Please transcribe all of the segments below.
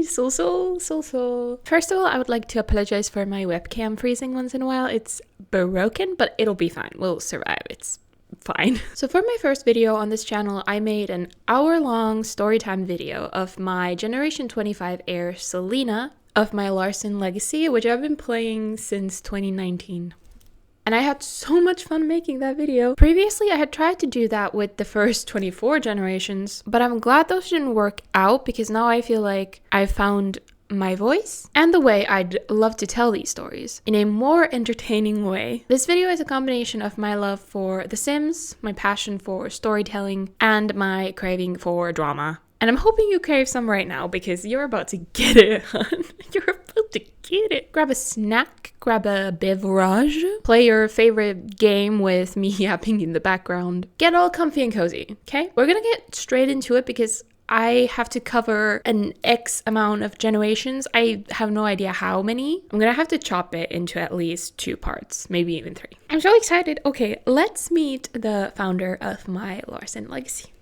Sul Sul, Sul Sul. First of all, I would like to apologize for my webcam freezing once in a while. It's broken, but it'll be fine. We'll survive. It's fine. So for my first video on this channel, I made an hour-long storytime video of my Generation 25 heir Selena of my Larsen Legacy, which I've been playing since 2019. And I had so much fun making that video. Previously, I had tried to do that with the first 24 generations, but I'm glad those didn't work out because now I feel like I found my voice and the way I'd love to tell these stories in a more entertaining way. This video is a combination of my love for The Sims, my passion for storytelling, and my craving for drama. And I'm hoping you crave some right now because you're about to get it, hun. You're about to get it. Grab a snack, grab a beverage, play your favorite game with me yapping in the background. Get all comfy and cozy, okay? We're gonna get straight into it because I have to cover an X amount of generations. I have no idea how many. I'm gonna have to chop it into at least 2 parts, maybe even 3. I'm so excited. Okay, let's meet the founder of my Larsen Legacy.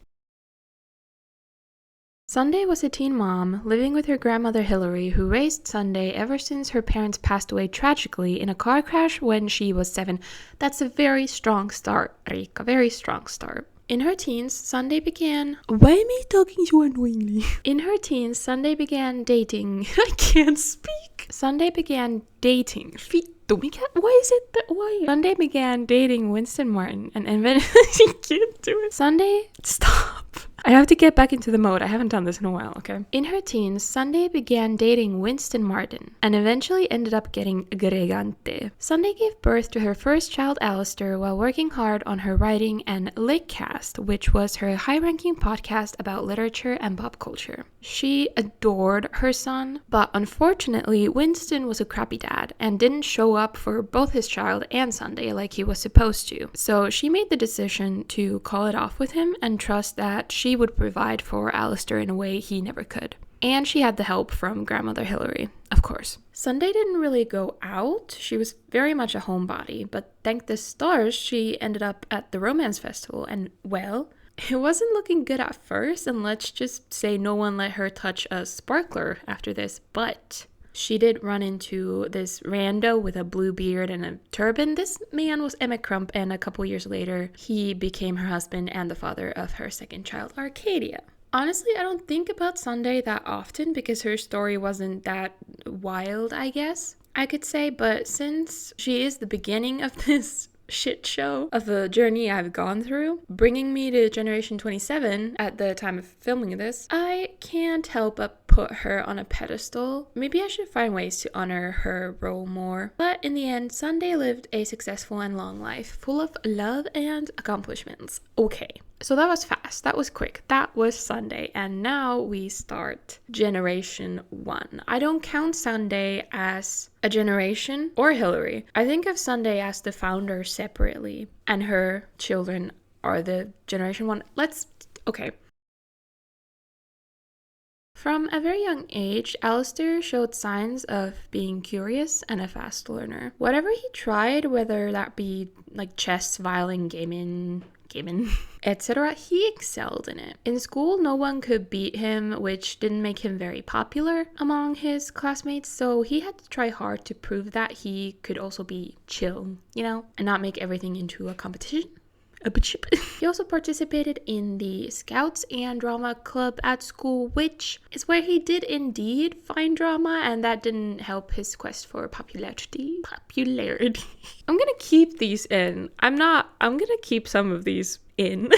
Sunday was a teen mom living with her grandmother Hillary, who raised Sunday ever since her parents passed away tragically in a car crash when she was 7. That's a very strong start, Rika, very strong start. In her teens, Sunday began... Why am I talking so annoyingly? In her teens, Sunday began dating... I can't speak! Sunday began dating... Why is it that way? Sunday began dating Winston Martin and eventually... She can't do it. Sunday... Stop. I have to get back into the mode. I haven't done this in a while, okay? In her teens, Sunday began dating Winston Martin and eventually ended up getting Gregante. Sunday gave birth to her first child, Alistair, while working hard on her writing and Lickcast, which was her high-ranking podcast about literature and pop culture. She adored her son, but unfortunately, Winston was a crappy dad and didn't show up for both his child and Sunday like he was supposed to. So she made the decision to call it off with him and trust that she would provide for Alistair in a way he never could. And she had the help from grandmother Hillary, of course. Sunday didn't really go out. She was very much a homebody, but thank the stars, she ended up at the romance festival and, well, it wasn't looking good at first, and let's just say no one let her touch a sparkler after this, but she did run into this rando with a blue beard and a turban. This man was Emmett Crump, and a couple years later, he became her husband and the father of her second child, Arcadia. Honestly, I don't think about Sunday that often because her story wasn't that wild, I guess I could say, but since she is the beginning of this shit show of a journey I've gone through, bringing me to Generation 27 at the time of filming this, I can't help but put her on a pedestal. Maybe I should find ways to honor her role more. But in the end, Sunday lived a successful and long life, full of love and accomplishments. Okay, so that was fast, that was quick, that was Sunday, and now we start Generation 1. I don't count Sunday as a generation or Hillary. I think of Sunday as the founder separately, and her children are the Generation 1. Okay. From a very young age, Alistair showed signs of being curious and a fast learner. Whatever he tried, whether that be like chess, violin, gaming, etc., he excelled in it. In school, no one could beat him, which didn't make him very popular among his classmates, so he had to try hard to prove that he could also be chill, and not make everything into a competition. He also participated in the Scouts and Drama Club at school, which is where he did indeed find drama, and that didn't help his quest for popularity. I'm gonna keep these in. I'm gonna keep some of these in.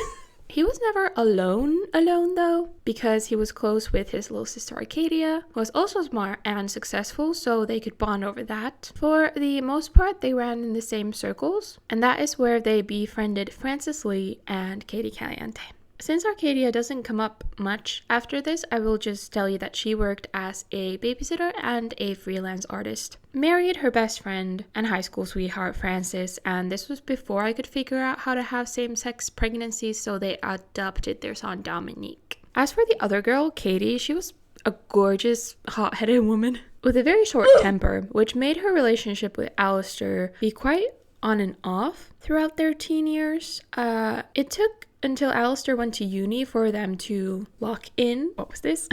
He was never alone though, because he was close with his little sister Arcadia, who was also smart and successful, so they could bond over that. For the most part, they ran in the same circles, and that is where they befriended Frances Lee and Katie Caliente. Since Arcadia doesn't come up much after this, I will just tell you that she worked as a babysitter and a freelance artist. Married her best friend and high school sweetheart Frances, and this was before I could figure out how to have same-sex pregnancies, so they adopted their son Dominique. As for the other girl, Katie, she was a gorgeous, hot-headed woman with a very short temper, which made her relationship with Alistair be quite on and off throughout their teen years. It took until Alistair went to uni for them to lock in. What was this?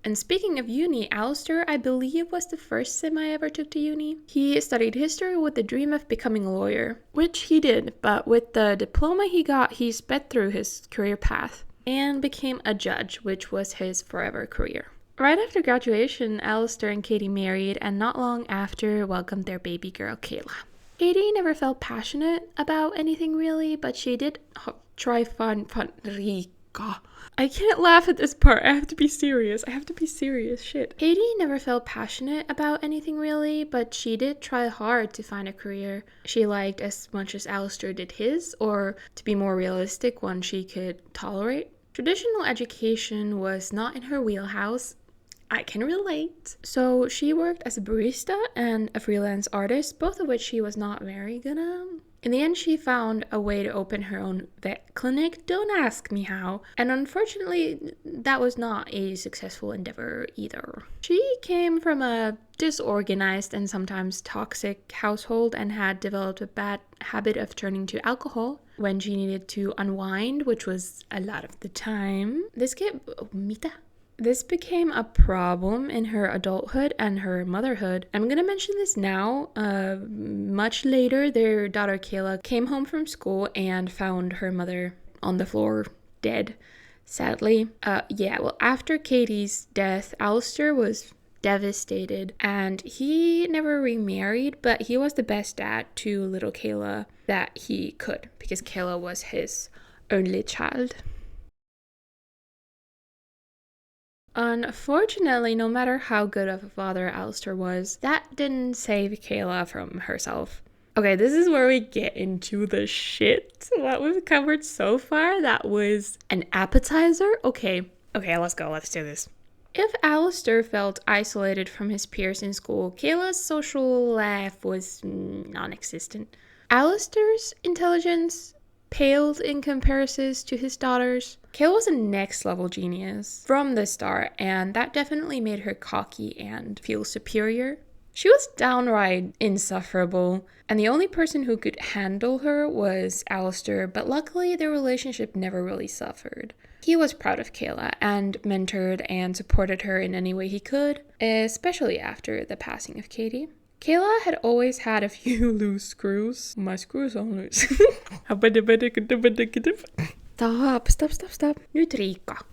And speaking of uni, Alistair, I believe, was the first sim I ever took to uni. He studied history with the dream of becoming a lawyer, which he did, but with the diploma he got, he sped through his career path and became a judge, which was his forever career. Right after graduation, Alistair and Katie married, and not long after welcomed their baby girl, Kayla. Katie never felt passionate about anything really, but she did try Rica. I can't laugh at this part. I have to be serious. Shit. Katie never felt passionate about anything really, but she did try hard to find a career she liked as much as Alistair did his, or to be more realistic, one she could tolerate. Traditional education was not in her wheelhouse. I can relate. So she worked as a barista and a freelance artist, both of which she was not very good at. In the end, she found a way to open her own vet clinic. Don't ask me how. And unfortunately, that was not a successful endeavor either. She came from a disorganized and sometimes toxic household and had developed a bad habit of turning to alcohol when she needed to unwind, which was a lot of the time. This became a problem in her adulthood and her motherhood. I'm gonna mention this now. Much later, their daughter Kayla came home from school and found her mother on the floor, dead, sadly. After Katie's death, Alistair was devastated, and he never remarried, but he was the best dad to little Kayla that he could, because Kayla was his only child. Unfortunately, no matter how good of a father Alistair was, that didn't save Kayla from herself. Okay, this is where we get into the shit. What we've covered so far, that was an appetizer. Okay, let's go. Let's do this. If Alistair felt isolated from his peers in school, Kayla's social life was non-existent. Alistair's intelligence paled in comparison to his daughter's. Kayla was a next level genius from the start, and that definitely made her cocky and feel superior. She was downright insufferable, and the only person who could handle her was Alistair, but luckily their relationship never really suffered. He was proud of Kayla and mentored and supported her in any way he could, especially after the passing of Katie. Kayla had always had a few loose screws. My screws are loose. Stop. Nutrika.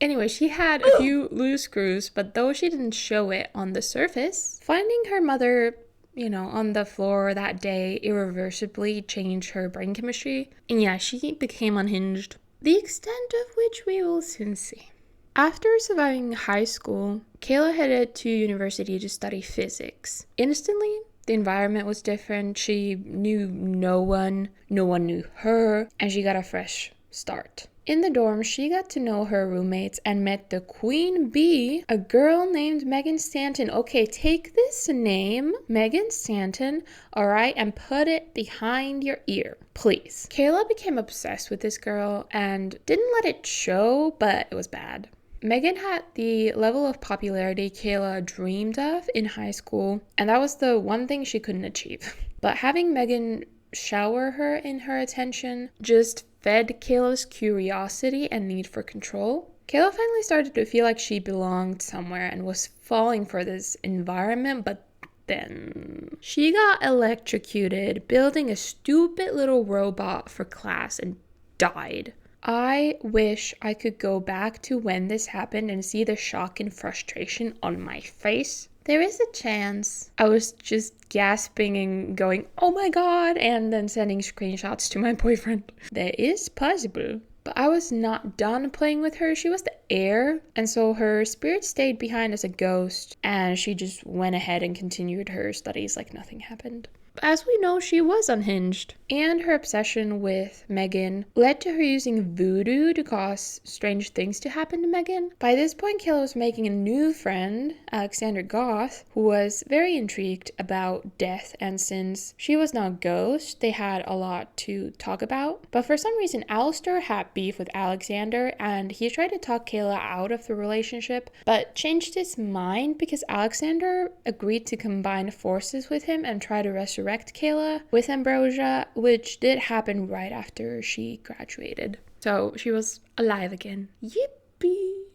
Anyway, she had a few loose screws, but though she didn't show it on the surface, finding her mother, on the floor that day irreversibly changed her brain chemistry. And yeah, she became unhinged. The extent of which we will soon see. After surviving high school, Kayla headed to university to study physics. Instantly, the environment was different. She knew no one knew her, and she got a fresh start. In the dorm, she got to know her roommates and met the queen bee, a girl named Megan Stanton. Okay, take this name, Megan Stanton, alright, and put it behind your ear, please. Kayla became obsessed with this girl and didn't let it show, but it was bad. Megan had the level of popularity Kayla dreamed of in high school, and that was the one thing she couldn't achieve. But having Megan shower her in her attention just fed Kayla's curiosity and need for control. Kayla finally started to feel like she belonged somewhere and was falling for this environment, but then she got electrocuted building a stupid little robot for class and died. I wish I could go back to when this happened and see the shock and frustration on my face. There is a chance I was just gasping and going, oh my god, and then sending screenshots to my boyfriend. That is possible. But I was not done playing with her. She was the heir, and so her spirit stayed behind as a ghost, and she just went ahead and continued her studies like nothing happened. As we know, she was unhinged, and her obsession with Megan led to her using voodoo to cause strange things to happen to Megan. By this point, Kayla was making a new friend, Alexander Goth, who was very intrigued about death, and since she was now a ghost, they had a lot to talk about. But for some reason, Alistair had beef with Alexander, and he tried to talk Kayla out of the relationship, but changed his mind because Alexander agreed to combine forces with him and try to resurrect Kayla with Ambrosia, which did happen right after she graduated. So she was alive again. Yippee!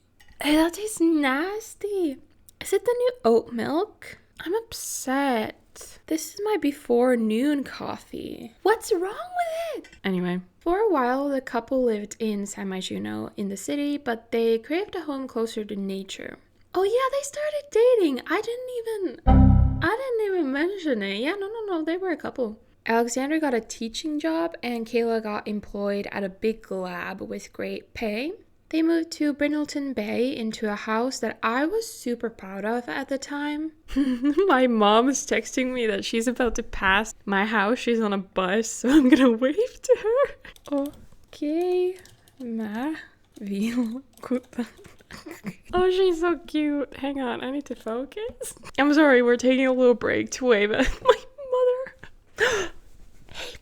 That is nasty. Is it the new oat milk? I'm upset. This is my before noon coffee. What's wrong with it? Anyway, for a while, the couple lived in San Myshuno in the city, but they craved a home closer to nature. Oh yeah, they started dating. I didn't even mention it. Yeah, no, they were a couple. Alexander got a teaching job and Kayla got employed at a big lab with great pay. They moved to Brindleton Bay into a house that I was super proud of at the time. My mom is texting me that she's about to pass my house. She's on a bus, so I'm gonna wave to her. Okay, ma vill kuta. Oh, she's so cute. Hang on, I need to focus. I'm sorry, we're taking a little break to wave at my mother. Hey,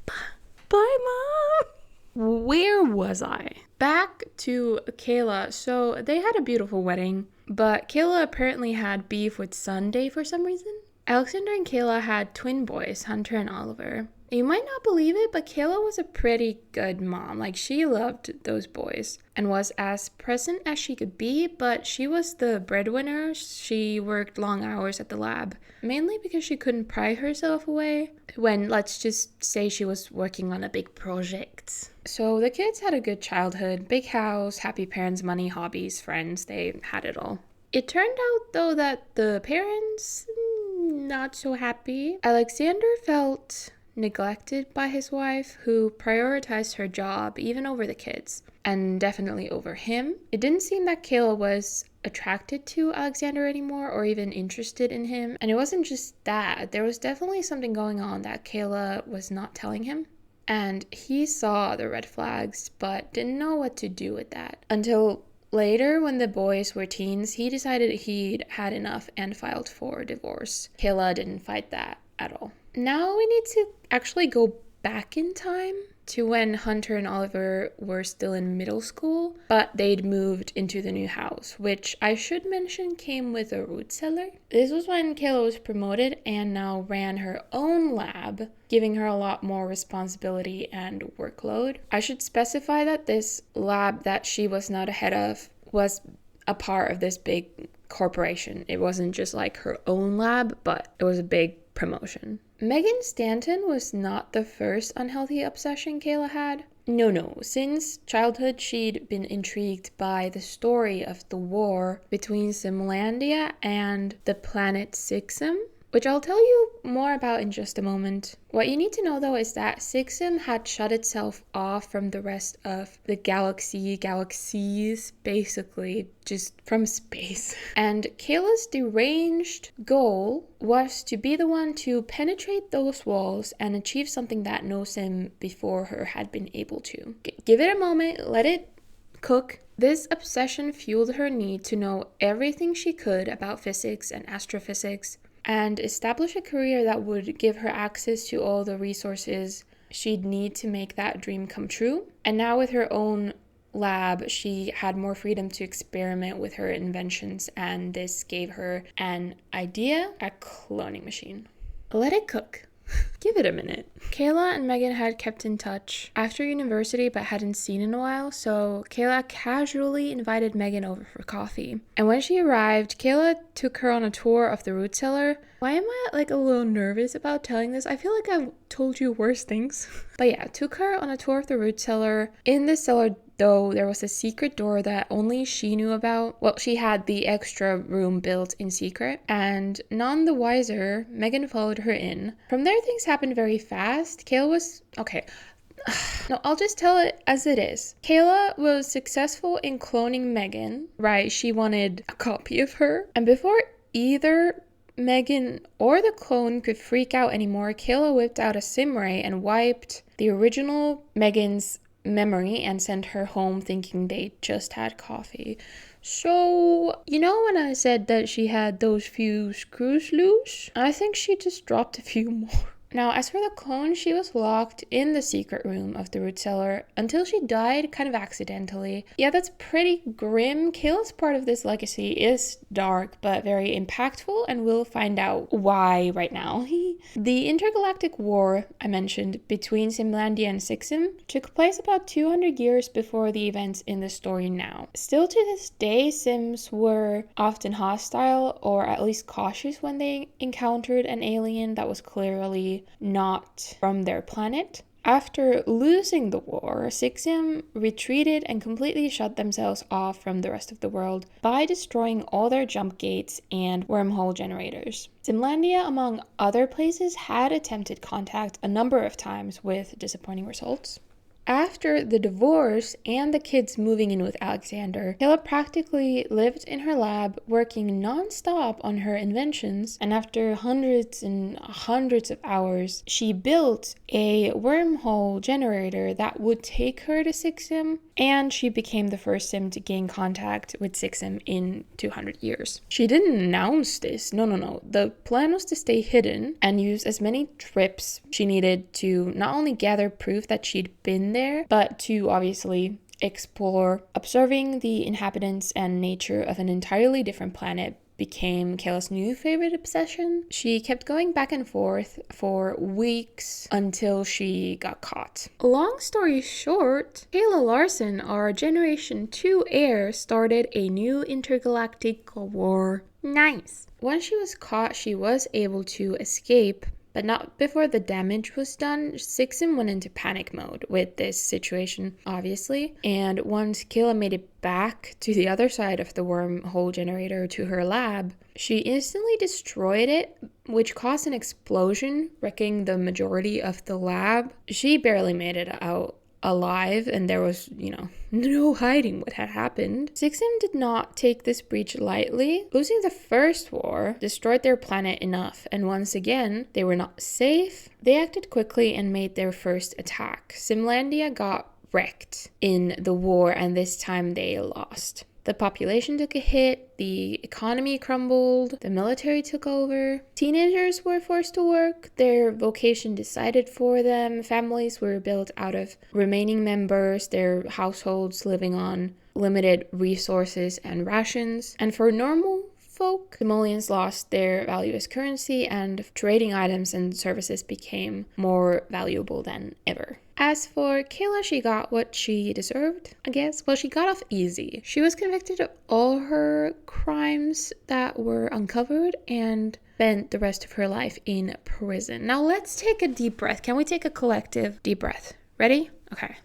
bye, Mom. Where was I? Back to Kayla. So they had a beautiful wedding, but Kayla apparently had beef with Sunday for some reason. Alexander and Kayla had twin boys, Hunter and Oliver. You might not believe it, but Kayla was a pretty good mom. Like, she loved those boys and was as present as she could be, but she was the breadwinner. She worked long hours at the lab, mainly because she couldn't pry herself away when, let's just say, she was working on a big project. So the kids had a good childhood, big house, happy parents, money, hobbies, friends. They had it all. It turned out, though, that the parents, not so happy. Alexander felt neglected by his wife, who prioritized her job even over the kids, and definitely over him. It didn't seem that Kayla was attracted to Alexander anymore or even interested in him. And it wasn't just that. There was definitely something going on that Kayla was not telling him. And he saw the red flags, but didn't know what to do with that. Until later, when the boys were teens, he decided he'd had enough and filed for divorce. Kayla didn't fight that at all. Now we need to actually go back in time to when Hunter and Oliver were still in middle school, but they'd moved into the new house, which I should mention came with a root cellar. This was when Kayla was promoted and now ran her own lab, giving her a lot more responsibility and workload. I should specify that this lab that she was not a head of was a part of this big corporation. It wasn't just like her own lab, but it was a big promotion. Megan Stanton was not the first unhealthy obsession Kayla had. No. Since childhood, she'd been intrigued by the story of the war between Simlandia and the planet Sixum, which I'll tell you more about in just a moment. What you need to know, though, is that Sixum had shut itself off from the rest of the galaxies, basically, just from space. And Kayla's deranged goal was to be the one to penetrate those walls and achieve something that no sim before her had been able to. Give it a moment, let it cook. This obsession fueled her need to know everything she could about physics and astrophysics, and establish a career that would give her access to all the resources she'd need to make that dream come true. And now with her own lab, she had more freedom to experiment with her inventions, and this gave her an idea, a cloning machine. Let it cook. Give it a minute. Kayla and Megan had kept in touch after university but hadn't seen in a while, so Kayla casually invited Megan over for coffee. And when she arrived, Kayla took her on a tour of the root cellar. Why am I like a little nervous about telling this? I feel like I've told you worse things. But yeah, took her on a tour of the root cellar. In the cellar, though, there was a secret door that only she knew about. Well, she had the extra room built in secret, and none the wiser, Megan followed her in. From there, things happened very fast. Kayla was... okay. No, I'll just tell it as it is. Kayla was successful in cloning Megan, right? She wanted a copy of her. And before either Megan or the clone could freak out anymore, Kayla whipped out a sim ray and wiped the original Megan's memory and sent her home thinking they just had coffee. So, you know when I said that she had those few screws loose? I think she just dropped a few more. Now, as for the clone, she was locked in the secret room of the root cellar until she died kind of accidentally. Yeah, that's pretty grim. Kayla's part of this legacy is dark, but very impactful, and we'll find out why right now. The Intergalactic War I mentioned between Simlandia and Sixim took place about 200 years before the events in the story now. Still to this day, Sims were often hostile or at least cautious when they encountered an alien that was clearly not from their planet. After losing the war, Sixim retreated and completely shut themselves off from the rest of the world by destroying all their jump gates and wormhole generators. Simlandia, among other places, had attempted contact a number of times with disappointing results. After the divorce and the kids moving in with Alexander, Kayla practically lived in her lab working non-stop on her inventions, and after hundreds and hundreds of hours, she built a wormhole generator that would take her to Sixim, and she became the first Sim to gain contact with Sixim in 200 years. She didn't announce this, no. The plan was to stay hidden and use as many trips she needed to not only gather proof that she'd been there, but to obviously explore. Observing the inhabitants and nature of an entirely different planet became Kayla's new favorite obsession. She kept going back and forth for weeks until she got caught. Long story short, Kayla Larsen, our Generation 2 heir, started a new intergalactic war. Nice. Once she was caught, she was able to escape, but not before the damage was done. Sixim went into panic mode with this situation, obviously. And once Kayla made it back to the other side of the wormhole generator to her lab, she instantly destroyed it, which caused an explosion, wrecking the majority of the lab. She barely made it out alive, and there was, no hiding what had happened. Sixim did not take this breach lightly. Losing the first war destroyed their planet enough, and once again, they were not safe. They acted quickly and made their first attack. Simlandia got wrecked in the war, and this time they lost. The population took a hit, the economy crumbled, the military took over, teenagers were forced to work, their vocation decided for them, families were built out of remaining members, their households living on limited resources and rations, and for normal folk, Simoleons lost their value as currency, and trading items and services became more valuable than ever. As for Kayla, she got what she deserved, I guess. Well, she got off easy. She was convicted of all her crimes that were uncovered and spent the rest of her life in prison. Now let's take a deep breath. Can we take a collective deep breath? Ready? Okay.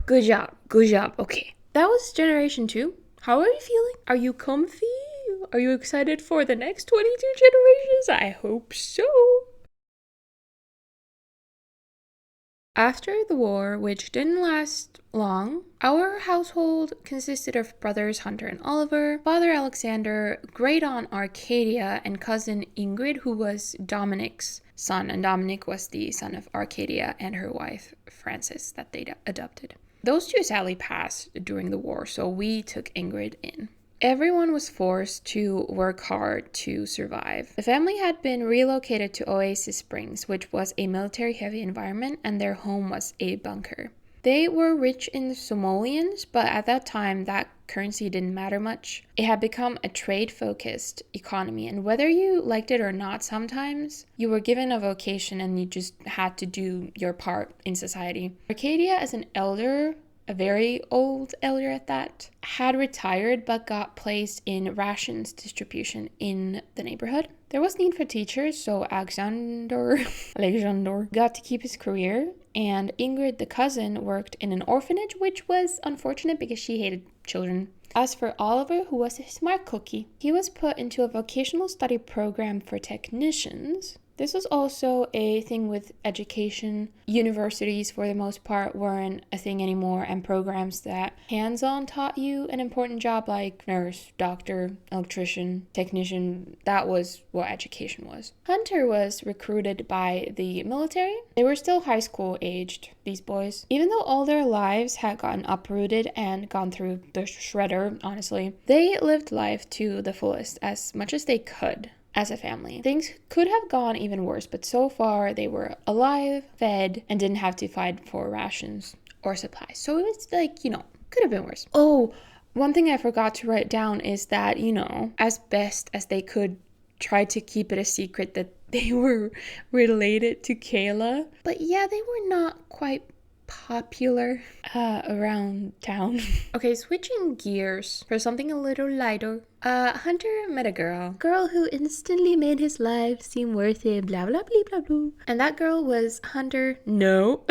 Good job. Okay. That was Generation 2. How are you feeling? Are you comfy? Are you excited for the next 22 generations? I hope so. After the war, which didn't last long, our household consisted of brothers Hunter and Oliver, father Alexander, great-aunt Arcadia, and cousin Ingrid, who was Dominic's son, and Dominic was the son of Arcadia and her wife Frances that they adopted. Those two sadly passed during the war, so we took Ingrid in. Everyone was forced to work hard to survive. The family had been relocated to Oasis Springs, which was a military-heavy environment, and their home was a bunker. They were rich in simoleons, but at that time, that currency didn't matter much. It had become a trade-focused economy, and whether you liked it or not, sometimes you were given a vocation and you just had to do your part in society. Arcadia, as an elder, a very old elder at that, had retired but got placed in rations distribution in the neighborhood. There was need for teachers, so Alexander got to keep his career, and Ingrid, the cousin, worked in an orphanage, which was unfortunate because she hated children. As for Oliver, who was a smart cookie, he was put into a vocational study program for technicians. This was also a thing with education. Universities, for the most part, weren't a thing anymore, and programs that hands-on taught you an important job like nurse, doctor, electrician, technician, that was what education was. Hunter was recruited by the military. They were still high school aged, these boys. Even though all their lives had gotten uprooted and gone through the shredder, honestly, they lived life to the fullest as much as they could. As a family, things could have gone even worse, but so far they were alive, fed, and didn't have to fight for rations or supplies. So it was like, could have been worse. Oh, one thing I forgot to write down is that, as best as they could, try to keep it a secret that they were related to Kayla. But yeah, they were not quite popular around town. Okay, switching gears for something a little lighter. Hunter met a girl who instantly made his life seem worth it, blah blah blah blah blah. And that girl was Hunter. No.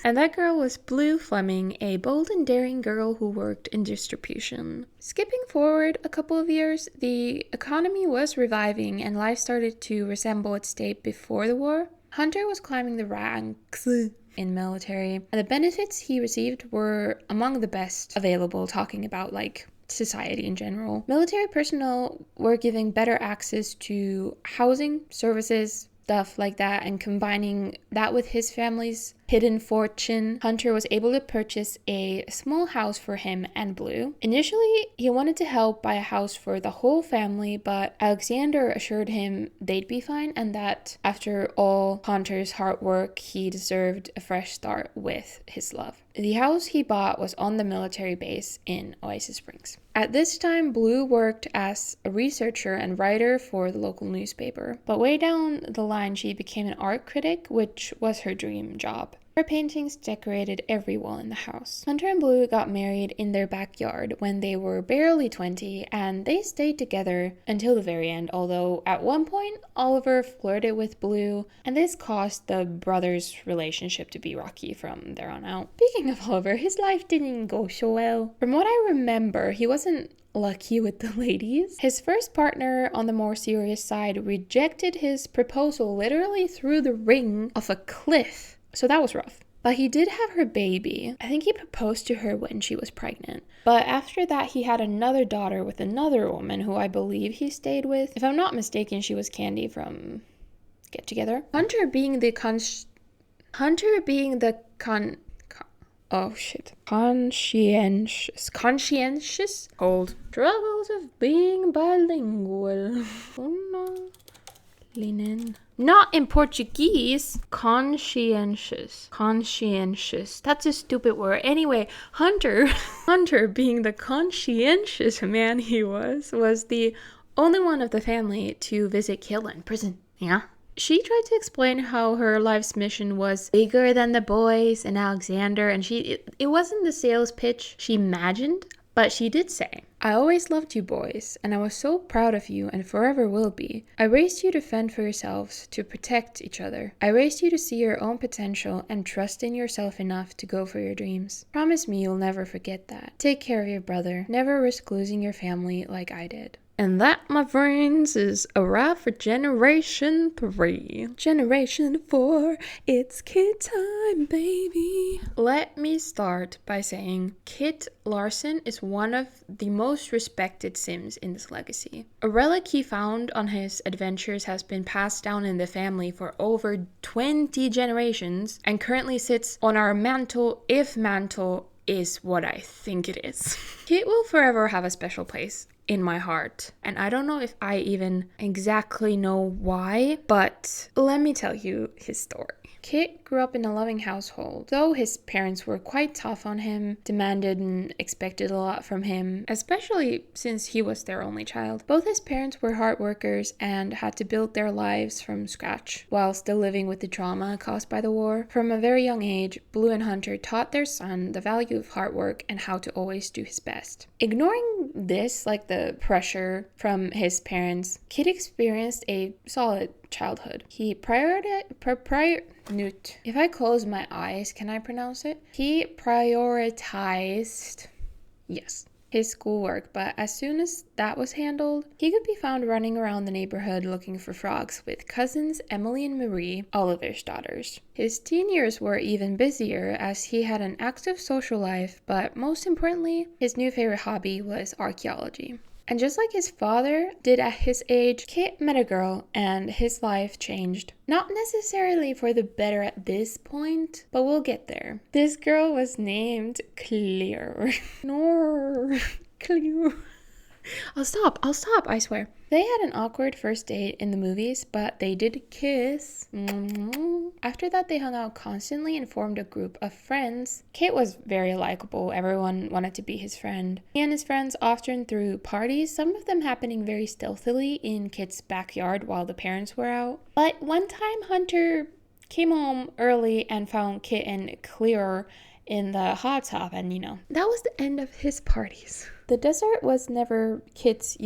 And that girl was Blue Fleming, a bold and daring girl who worked in distribution. Skipping forward a couple of years, the economy was reviving and life started to resemble its state before the war. Hunter was climbing the ranks in military, and the benefits he received were among the best available, talking about like society in general. Military personnel were given better access to housing, services, stuff like that, and combining that with his family's hidden fortune, Hunter was able to purchase a small house for him and Blue. Initially, he wanted to help buy a house for the whole family, but Alexander assured him they'd be fine and that after all Hunter's hard work, he deserved a fresh start with his love. The house he bought was on the military base in Oasis Springs. At this time, Blue worked as a researcher and writer for the local newspaper, but way down the line she became an art critic, which was her dream job. Her paintings decorated every wall in the house. Hunter and Blue got married in their backyard when they were barely 20, and they stayed together until the very end, although at one point Oliver flirted with Blue, and this caused the brothers' relationship to be rocky from there on out. Speaking of Oliver, his life didn't go so well. From what I remember, he wasn't lucky with the ladies. His first partner on the more serious side rejected his proposal literally through the ring of a cliff. So that was rough. But he did have her baby. I think he proposed to her when she was pregnant. But after that, he had another daughter with another woman who I believe he stayed with. If I'm not mistaken, she was Candy from Get Together. Hunter being the conscientious hold struggles of being bilingual. Oh no. Linen. Not in Portuguese. Conscientious. That's a stupid word. Anyway, Hunter being the conscientious man he was the only one of the family to visit Kayla in prison. Yeah. She tried to explain how her life's mission was bigger than the boys and Alexander, and it wasn't the sales pitch she imagined. But she did say, "I always loved you boys, and I was so proud of you and forever will be. I raised you to fend for yourselves, to protect each other. I raised you to see your own potential and trust in yourself enough to go for your dreams. Promise me you'll never forget that. Take care of your brother. Never risk losing your family like I did." And that, my friends, is a wrap for Generation 3. Generation 4, it's kid time, baby. Let me start by saying Kit Larsen is one of the most respected Sims in this legacy. A relic he found on his adventures has been passed down in the family for over 20 generations and currently sits on our mantle, if mantle is what I think it is. Kit will forever have a special place in my heart, and I don't know if I even exactly know why, but let me tell you his story. Kit grew up in a loving household. Though his parents were quite tough on him, demanded and expected a lot from him, especially since he was their only child. Both his parents were hard workers and had to build their lives from scratch, while still living with the trauma caused by the war. From a very young age, Blue and Hunter taught their son the value of hard work and how to always do his best. Ignoring this, like the pressure from his parents, Kit experienced a solid childhood. He if I close my eyes, can I pronounce it? He prioritized, yes, his schoolwork, but as soon as that was handled, he could be found running around the neighborhood looking for frogs with cousins Emily and Marie, Oliver's daughters. His teen years were even busier as he had an active social life, but most importantly, his new favorite hobby was archaeology. And just like his father did at his age, Kit met a girl and his life changed. Not necessarily for the better at this point, but we'll get there. This girl was named Clear. No, Clear. I'll stop, I swear. They had an awkward first date in the movies, but they did kiss. After that, they hung out constantly and formed a group of friends. Kit was very likable. Everyone wanted to be his friend. He and his friends often threw parties, some of them happening very stealthily in Kit's backyard while the parents were out. But one time, Hunter came home early and found Kit and Clear in the hot tub, and that was the end of his parties. The desert was never Kit's,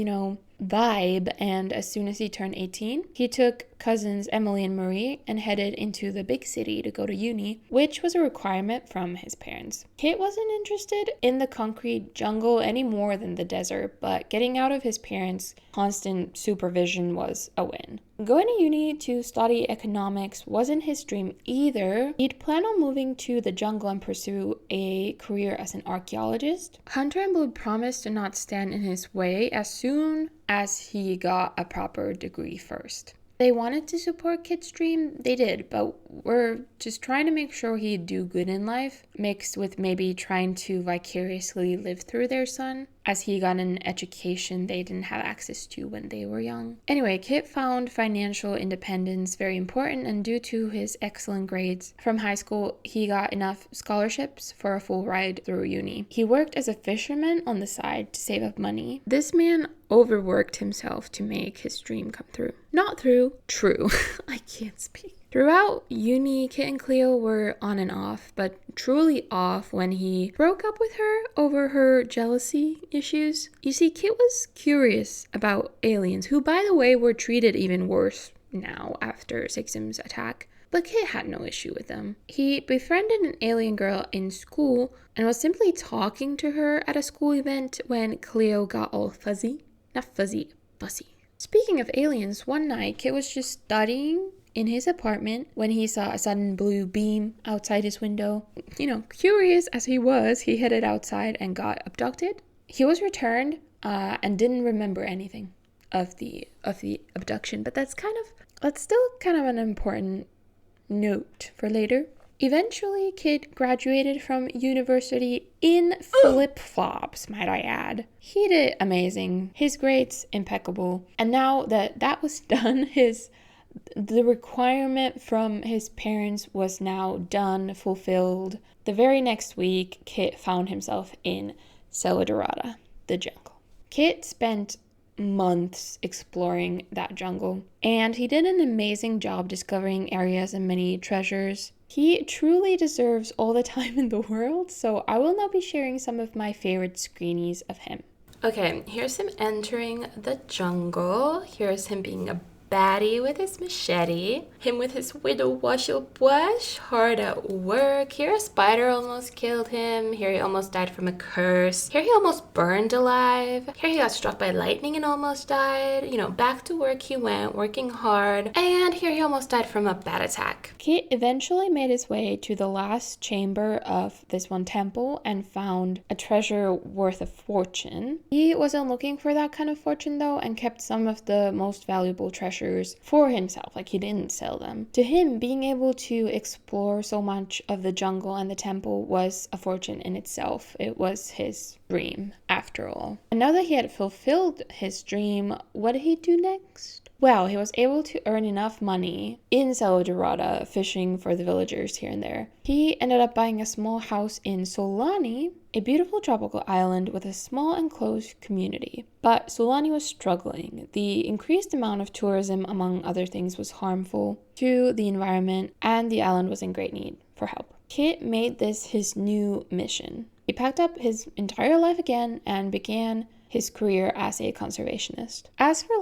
vibe, and as soon as he turned 18, he took cousins Emily and Marie and headed into the big city to go to uni, which was a requirement from his parents. Kit wasn't interested in the concrete jungle any more than the desert, but getting out of his parents' constant supervision was a win. Going to uni to study economics wasn't his dream either. He'd plan on moving to the jungle and pursue a career as an archaeologist. Hunter and Blue promised to not stand in his way as soon as he got a proper degree first. They wanted to support Kit's dream, they did, but were just trying to make sure he'd do good in life, mixed with maybe trying to vicariously live through their son, as he got an education they didn't have access to when they were young. Anyway, Kit found financial independence very important, and due to his excellent grades from high school, he got enough scholarships for a full ride through uni. He worked as a fisherman on the side to save up money. This man overworked himself to make his dream come through. Not through, true. I can't speak. Throughout uni, Kit and Cleo were on and off, but truly off when he broke up with her over her jealousy issues. You see, Kit was curious about aliens, who, by the way, were treated even worse now after Sixim's attack. But Kit had no issue with them. He befriended an alien girl in school and was simply talking to her at a school event when Cleo got all fuzzy. Not fuzzy, fussy. Speaking of aliens, one night Kit was just studying in his apartment when he saw a sudden blue beam outside his window. Curious as he was, he headed outside and got abducted. He was returned and didn't remember anything of the abduction, but that's still kind of an important note for later. Eventually, Kit graduated from university in flip-flops, might I add. He did amazing. His grades impeccable. And now that was done, the requirement from his parents was now done, fulfilled. The very next week, Kit found himself in Selena, the jungle. Kit spent months exploring that jungle, and he did an amazing job discovering areas and many treasures. He truly deserves all the time in the world, so I will now be sharing some of my favorite screenies of him. Okay, here's him entering the jungle. Here's him being a baddie with his machete. Him with his widow washer brush, hard at work. Here a spider almost killed him. Here he almost died from a curse. Here he almost burned alive. Here he got struck by lightning and almost died. Back to work he went, working hard. And here he almost died from a bat attack. Kit eventually made his way to the last chamber of this one temple and found a treasure worth a fortune. He wasn't looking for that kind of fortune though, and kept some of the most valuable treasures for himself, like he didn't sell them. To him, being able to explore so much of the jungle and the temple was a fortune in itself. It was his dream, after all. And now that he had fulfilled his dream, what did he do next? Well, he was able to earn enough money in Selena fishing for the villagers here and there. He ended up buying a small house in Sulani, a beautiful tropical island with a small enclosed community. But Sulani was struggling. The increased amount of tourism, among other things, was harmful to the environment, and the island was in great need for help. Kit made this his new mission. He packed up his entire life again and began his career as a conservationist. As for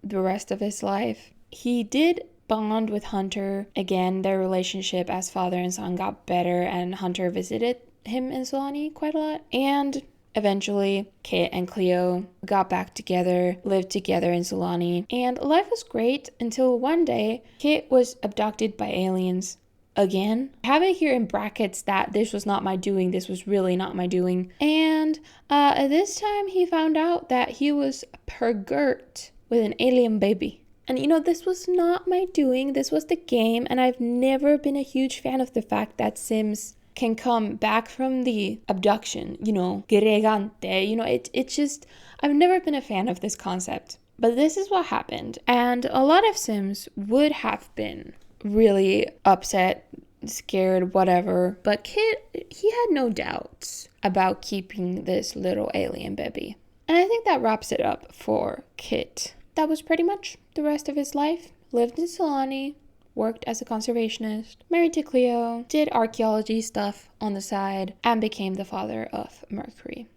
the rest of his life, he did bond with Hunter. Again, their relationship as father and son got better, and Hunter visited him in Solani quite a lot. And Eventually, Kit and Cleo got back together, lived together in Sulani, and life was great until one day, Kit was abducted by aliens. Again. I have it here in brackets that this was not my doing, this was really not my doing. And this time he found out that he was pervert with an alien baby. And this was not my doing, this was the game, and I've never been a huge fan of the fact that Sims can come back from the abduction, gregante, it's just, I've never been a fan of this concept. But this is what happened, and a lot of Sims would have been really upset, scared, whatever, but Kit, he had no doubts about keeping this little alien baby. And I think that wraps it up for Kit. That was pretty much the rest of his life. Lived in Sulani, worked as a conservationist, married to Cleo, did archaeology stuff on the side, and became the father of Mercury.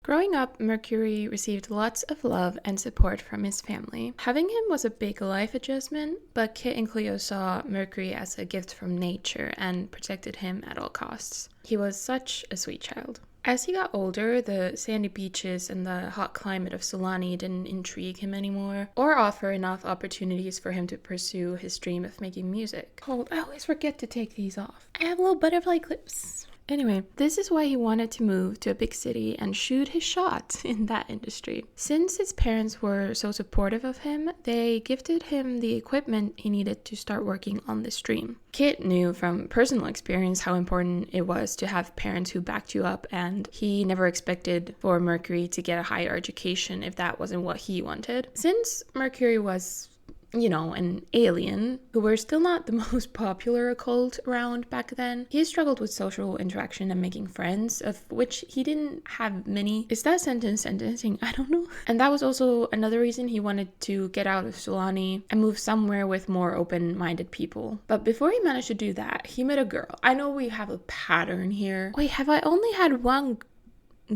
Growing up, Mercury received lots of love and support from his family. Having him was a big life adjustment, but Kit and Cleo saw Mercury as a gift from nature and protected him at all costs. He was such a sweet child. As he got older, the sandy beaches and the hot climate of Sulani didn't intrigue him anymore, or offer enough opportunities for him to pursue his dream of making music. Oh, I always forget to take these off. I have little butterfly clips. Anyway, this is why he wanted to move to a big city and shoot his shot in that industry. Since his parents were so supportive of him, they gifted him the equipment he needed to start working on this dream. Kit knew from personal experience how important it was to have parents who backed you up, and he never expected for Mercury to get a higher education if that wasn't what he wanted. Since Mercury was an alien, who were still not the most popular occult around back then, he struggled with social interaction and making friends, of which he didn't have many. Is that sentence sentencing? I don't know. And that was also another reason he wanted to get out of Sulani and move somewhere with more open-minded people. But before he managed to do that, he met a girl. I know we have a pattern here. Wait, have I only had one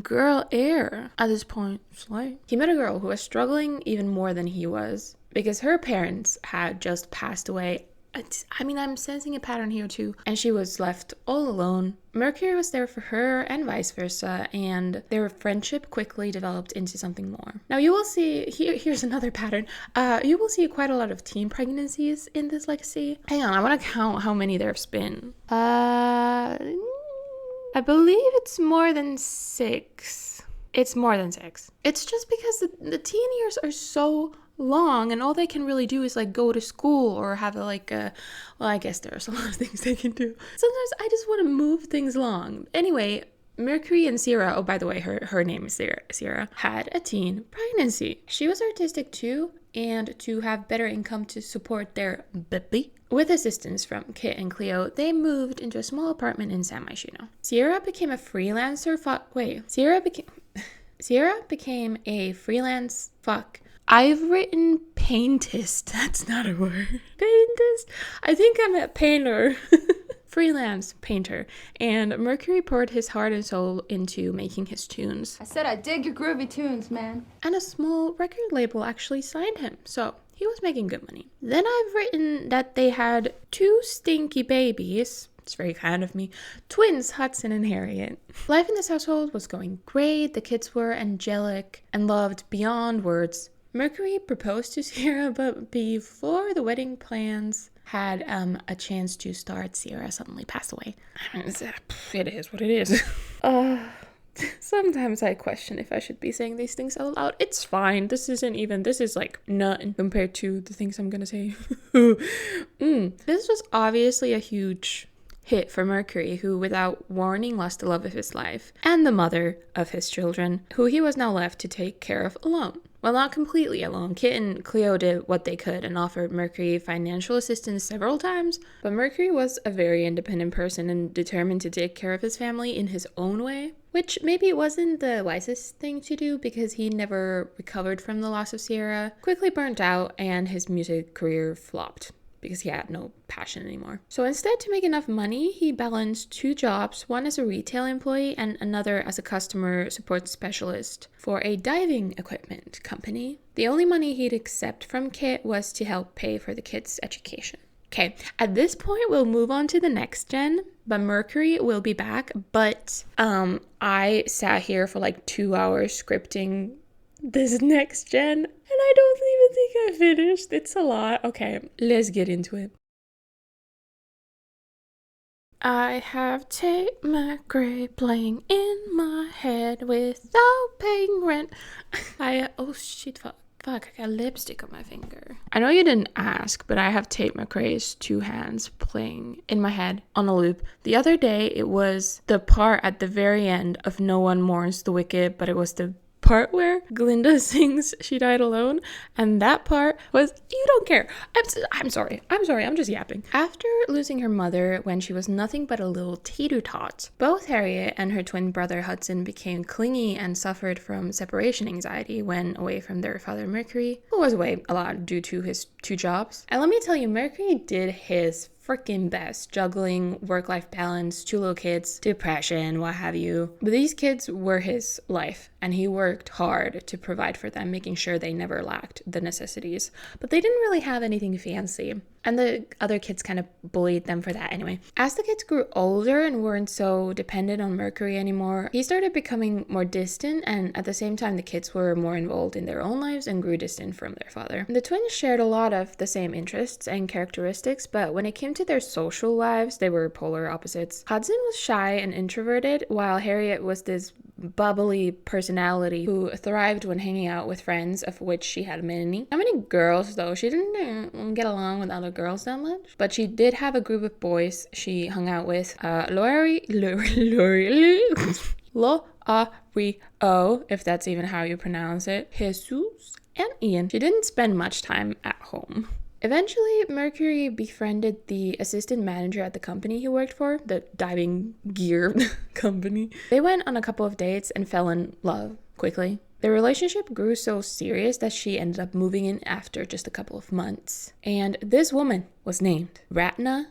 girl heir at this point? Slay. He met a girl who was struggling even more than he was, because her parents had just passed away. I'm sensing a pattern here too. And she was left all alone. Mercury was there for her and vice versa, and their friendship quickly developed into something more. Now you will see, here's another pattern. You will see quite a lot of teen pregnancies in this legacy. Hang on, I want to count how many there's been. I believe it's more than 6. It's more than 6. It's just because the teen years are so long, and all they can really do is go to school or have I guess there's a lot of things they can do. Sometimes I just want to move things along. Anyway, Mercury and Sierra, oh by the way, her name is Sierra, had a teen pregnancy. She was artistic too, and to have better income to support their baby, with assistance from Kit and Cleo, they moved into a small apartment in San Myshuno. Sierra became a freelancer. Sierra became a freelance fuck. I've written paintist. That's not a word. Paintist? I think I'm a painter. Freelance painter. And Mercury poured his heart and soul into making his tunes. I said I dig your groovy tunes, man. And a small record label actually signed him, so he was making good money. Then I've written that they had 2 stinky babies. It's very kind of me. Twins, Hudson and Harriet. Life in this household was going great. The kids were angelic and loved beyond words. Mercury proposed to Sierra, but before the wedding plans had a chance to start, Sierra suddenly passed away. It is what it is. Sometimes I question if I should be saying these things out loud. It's fine. This is nothing compared to the things I'm gonna say. This was obviously a huge hit for Mercury, who without warning lost the love of his life and the mother of his children, who he was now left to take care of alone. Well, not completely alone. Kit and Cleo did what they could and offered Mercury financial assistance several times, but Mercury was a very independent person and determined to take care of his family in his own way, which maybe wasn't the wisest thing to do because he never recovered from the loss of Sierra, quickly burnt out, and his music career flopped because he had no passion anymore. So instead, to make enough money, he balanced 2 jobs, one as a retail employee and another as a customer support specialist for a diving equipment company. The only money he'd accept from Kit was to help pay for the kids' education. Okay, at this point, we'll move on to the next gen, but Mercury will be back. But I sat here for like 2 hours scripting this next gen, and I don't even think I finished. It's a lot. Okay, let's get into it. I have Tate McRae playing in my head without paying rent. Oh shit, fuck, I got lipstick on my finger. I know you didn't ask, but I have Tate McRae's two hands playing in my head on a loop. The other day, it was the part at the very end of No One Mourns the Wicked, but it was the part where Glinda sings She Died Alone, and that part was, you don't care. I'm sorry, I'm just yapping. After losing her mother when she was nothing but a little teeter-tot, both Harriet and her twin brother Hudson became clingy and suffered from separation anxiety when away from their father Mercury, who was away a lot due to his 2 jobs. And let me tell you, Mercury did his freaking best, juggling work-life balance, 2 little kids, depression, what have you. But these kids were his life, and he worked hard to provide for them, making sure they never lacked the necessities. But they didn't really have anything fancy, and the other kids kind of bullied them for that anyway. As the kids grew older and weren't so dependent on Mercury anymore, he started becoming more distant, and at the same time the kids were more involved in their own lives and grew distant from their father. The twins shared a lot of the same interests and characteristics, but when it came to their social lives, they were polar opposites. Hudson was shy and introverted, while Harriet was this bubbly personality who thrived when hanging out with friends, of which she had many. How many girls, though? She didn't get along with other girls that much, but she did have a group of boys she hung out with. Lorio, if that's even how you pronounce it, Jesus, and Ian. She didn't spend much time at home. Eventually, Mercury befriended the assistant manager at the company he worked for, the diving gear company. They went on a couple of dates and fell in love quickly. Their relationship grew so serious that she ended up moving in after just a couple of months. And this woman was named Ratna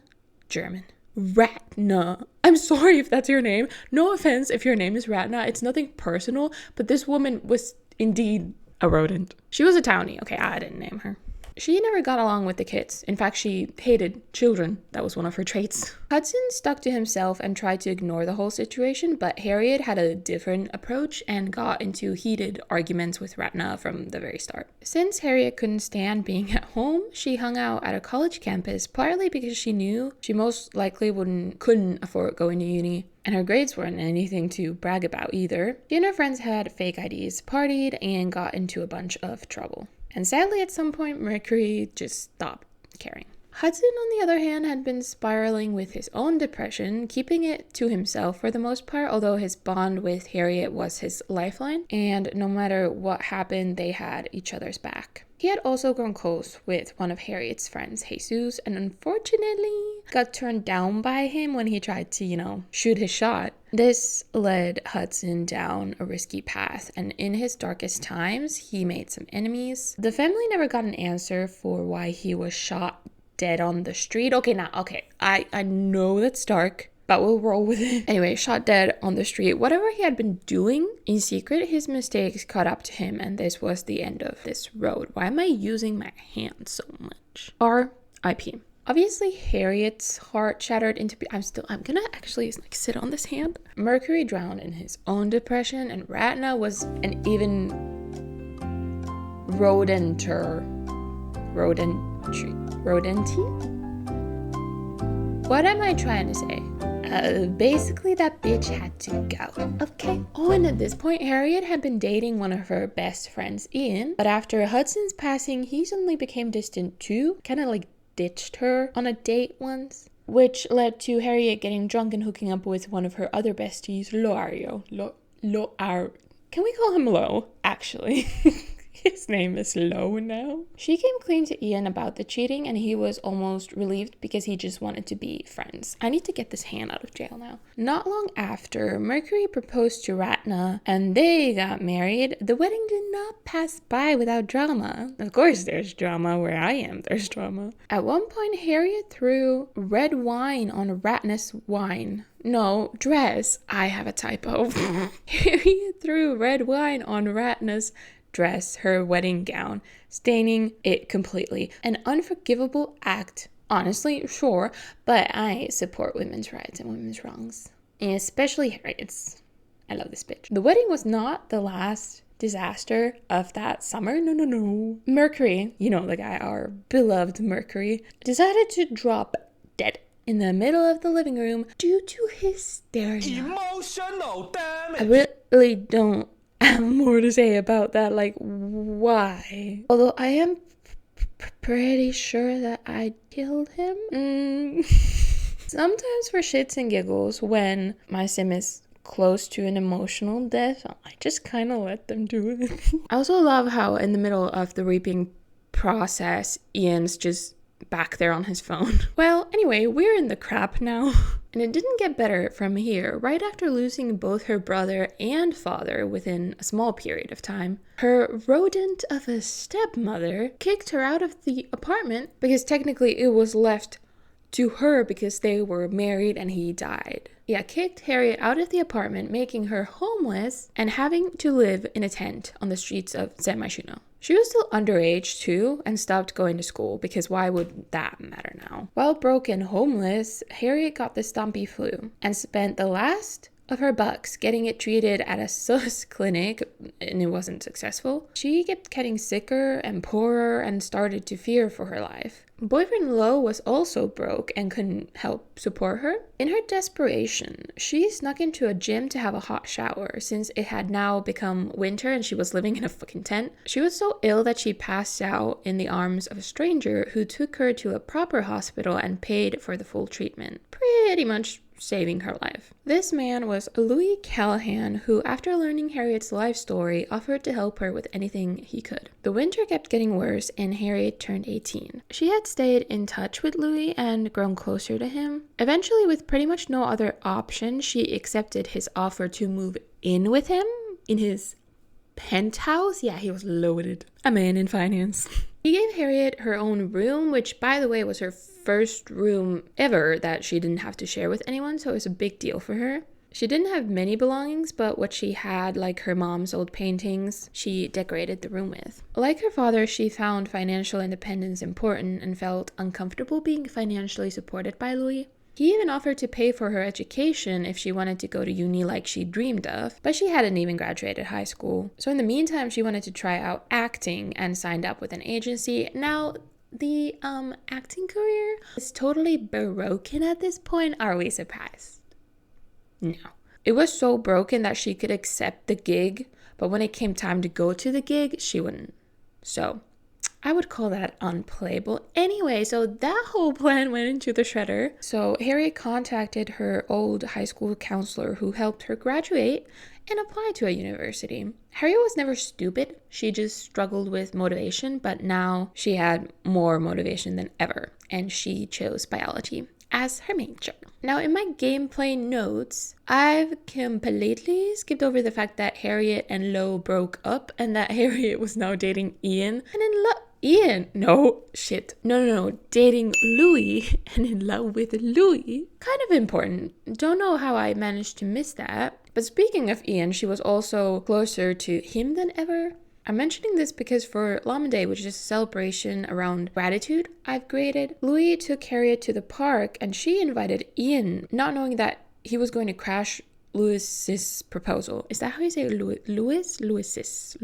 German. Ratna. I'm sorry if that's your name. No offense if your name is Ratna. It's nothing personal, but this woman was indeed a rodent. She was a townie. Okay, I didn't name her. She never got along with the kids. In fact, she hated children. That was one of her traits. Hudson stuck to himself and tried to ignore the whole situation, but Harriet had a different approach and got into heated arguments with Ratna from the very start. Since Harriet couldn't stand being at home, she hung out at a college campus, partly because she knew she most likely couldn't afford going to uni. And her grades weren't anything to brag about either. She and her friends had fake IDs, partied, and got into a bunch of trouble. And sadly, at some point, Mercury just stopped caring. Hudson, on the other hand, had been spiraling with his own depression, keeping it to himself for the most part, although his bond with Harriet was his lifeline, and no matter what happened, they had each other's back. He had also grown close with one of Harriet's friends, Jesus, and unfortunately got turned down by him when he tried to, shoot his shot. This led Hudson down a risky path, and in his darkest times, he made some enemies. The family never got an answer for why he was shot dead on the street. I know that's dark, but we'll roll with it. Anyway, shot dead on the street. Whatever he had been doing in secret, his mistakes caught up to him, and this was the end of this road. Why am I using my hand so much? R.I.P. Obviously, Harriet's heart shattered into... I'm gonna actually sit on this hand. Mercury drowned in his own depression, and Ratna was an even rodenty? What am I trying to say? Basically that bitch had to go, okay? Oh, and at this point, Harriet had been dating one of her best friends, Ian, but after Hudson's passing, he suddenly became distant too, kind of ditched her on a date once, which led to Harriet getting drunk and hooking up with one of her other besties, Can we call him Lo, actually? His name is Lo now. She came clean to Ian about the cheating, and he was almost relieved because he just wanted to be friends. I need to get this hand out of jail now. Not long after, Mercury proposed to Ratna, and they got married. The wedding did not pass by without drama. Of course there's drama. Where I am, there's drama. At one point, Harriet threw red wine on Ratna's dress. I have a typo. Harriet threw red wine on Ratna's dress, her wedding gown, staining it completely. An unforgivable act Honestly, sure, but I support women's rights and women's wrongs. And especially Harriet's. I love this bitch. The wedding was not the last disaster of that summer. No, no, no. Mercury, you know the guy, our beloved Mercury, decided to drop dead in the middle of the living room due to hysteria. Emotional damage. I really don't have more to say about that. Like, why? Although I am pretty sure that I killed him. Sometimes for shits and giggles, when my sim is close to an emotional death, I just kind of let them do it. I also love how in the middle of the reaping process, Ian's just back there on his phone. Well, anyway, we're in the crap now. And it didn't get better from here. Right after losing both her brother and father within a small period of time, her rodent of a stepmother kicked her out of the apartment because technically it was left to her because they were married and he died. Yeah, kicked Harriet out of the apartment, making her homeless and having to live in a tent on the streets of San Myshuno. She was still underage too and stopped going to school because why would that matter now? While broke and homeless, Harriet got the stumpy flu and spent the last of her bucks getting it treated at a sus clinic, and it wasn't successful. She kept getting sicker and poorer and started to fear for her life. Boyfriend Lo was also broke and couldn't help support her. In her desperation, she snuck into a gym to have a hot shower since it had now become winter and she was living in a fucking tent. She was so ill that she passed out in the arms of a stranger who took her to a proper hospital and paid for the full treatment. Pretty much saving her life. This man was Louis Callahan, who, after learning Harriet's life story, offered to help her with anything he could. The winter kept getting worse, and Harriet turned 18. She had stayed in touch with Louis and grown closer to him. Eventually, with pretty much no other option, she accepted his offer to move in with him in his penthouse. Yeah, he was loaded. A man in finance. He gave Harriet her own room, which, by the way, was her first room ever that she didn't have to share with anyone, so it was a big deal for her. She didn't have many belongings, but what she had, like her mom's old paintings, she decorated the room with. Like her father, she found financial independence important and felt uncomfortable being financially supported by Louis. He even offered to pay for her education if she wanted to go to uni like she dreamed of, but she hadn't even graduated high school. So in the meantime, she wanted to try out acting and signed up with an agency. Now, the acting career is totally broken at this point. Are we surprised? No. It was so broken that she could accept the gig, but when it came time to go to the gig, she wouldn't. So I would call that unplayable. Anyway, so that whole plan went into the shredder. So Harriet contacted her old high school counselor who helped her graduate and apply to a university. Harriet was never stupid. She just struggled with motivation, but now she had more motivation than ever, and she chose biology as her major. Now, in my gameplay notes, I've completely skipped over the fact that Harriet and Lo broke up and that Harriet was now dating Ian and in love. Dating Louis and in love with Louis. Kind of important. Don't know how I managed to miss that. But speaking of Ian, she was also closer to him than ever. I'm mentioning this because for Llama Day, which is a celebration around gratitude I've created, Louis took Harriet to the park and she invited Ian, not knowing that he was going to crash Louis's proposal. Is that how you say it? Louis's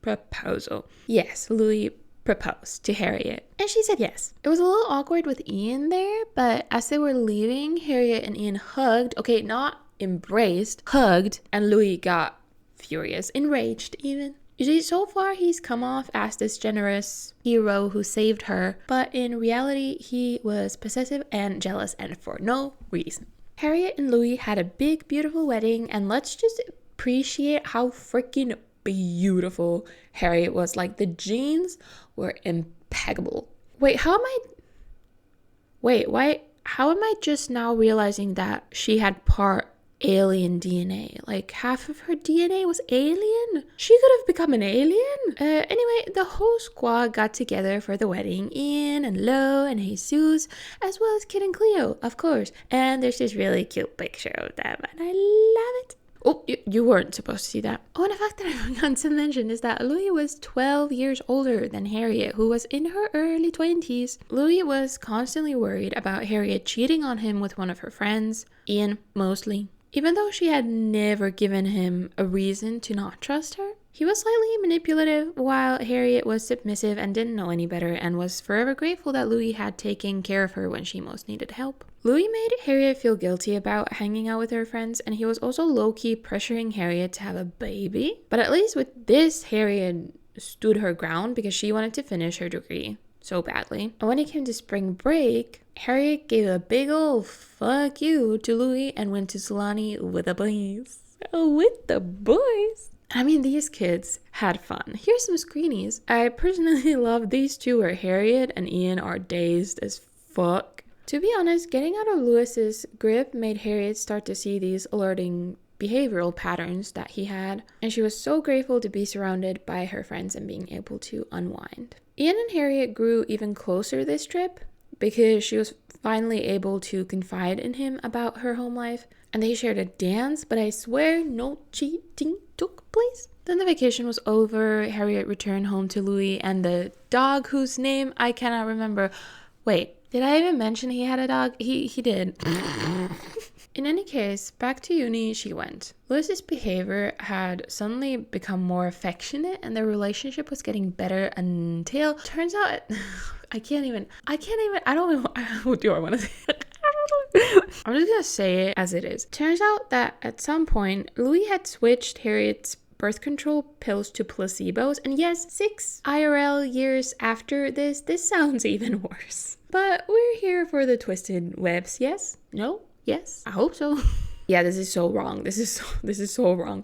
proposal. Yes, Louis proposed to Harriet, and she said yes. It was a little awkward with Ian there, but as they were leaving, Harriet and Ian hugged. Okay, not embraced, hugged, and Louis got furious, enraged even. You see, so far he's come off as this generous hero who saved her, but in reality, he was possessive and jealous, and for no reason. Harriet and Louis had a big, beautiful wedding, and let's just appreciate how freaking beautiful Harriet was. Like, the jeans were impeccable. How am I just now realizing that she had part alien DNA? Like, half of her DNA was alien? She could have become an alien? Anyway, the whole squad got together for the wedding. Ian and Lo and Jesus, as well as Kid and Cleo, of course. And there's this really cute picture of them, and I love it. Oh, you weren't supposed to see that. Oh, and a fact that I forgot to mention is that Louis was 12 years older than Harriet, who was in her early 20s. Louis was constantly worried about Harriet cheating on him with one of her friends, Ian mostly. Even though she had never given him a reason to not trust her, he was slightly manipulative, while Harriet was submissive and didn't know any better and was forever grateful that Louis had taken care of her when she most needed help. Louis made Harriet feel guilty about hanging out with her friends, and he was also low-key pressuring Harriet to have a baby. But at least with this, Harriet stood her ground because she wanted to finish her degree so badly. And when it came to spring break, Harriet gave a big ol' fuck you to Louis and went to Selena with the boys. With the boys? I mean, these kids had fun. Here's some screenies. I personally love these two where Harriet and Ian are dazed as fuck. To be honest, getting out of Louis's grip made Harriet start to see these alerting behavioral patterns that he had, and she was so grateful to be surrounded by her friends and being able to unwind. Ian and Harriet grew even closer this trip because she was finally able to confide in him about her home life, and they shared a dance, but I swear no cheating took place. Then the vacation was over. Harriet returned home to Louis and the dog whose name I cannot remember. Wait, did I even mention he had a dog? He did. In any case, back to uni she went. Louis's behavior had suddenly become more affectionate and their relationship was getting better until, turns out, I don't know, what do I want to say? I'm just gonna say it as it is. Turns out that at some point, Louis had switched Harriet's birth control pills to placebos, and yes, 6 IRL years after this sounds even worse. But we're here for the twisted webs, yes? No? Yes? I hope so. Yeah, this is so wrong. This is so wrong.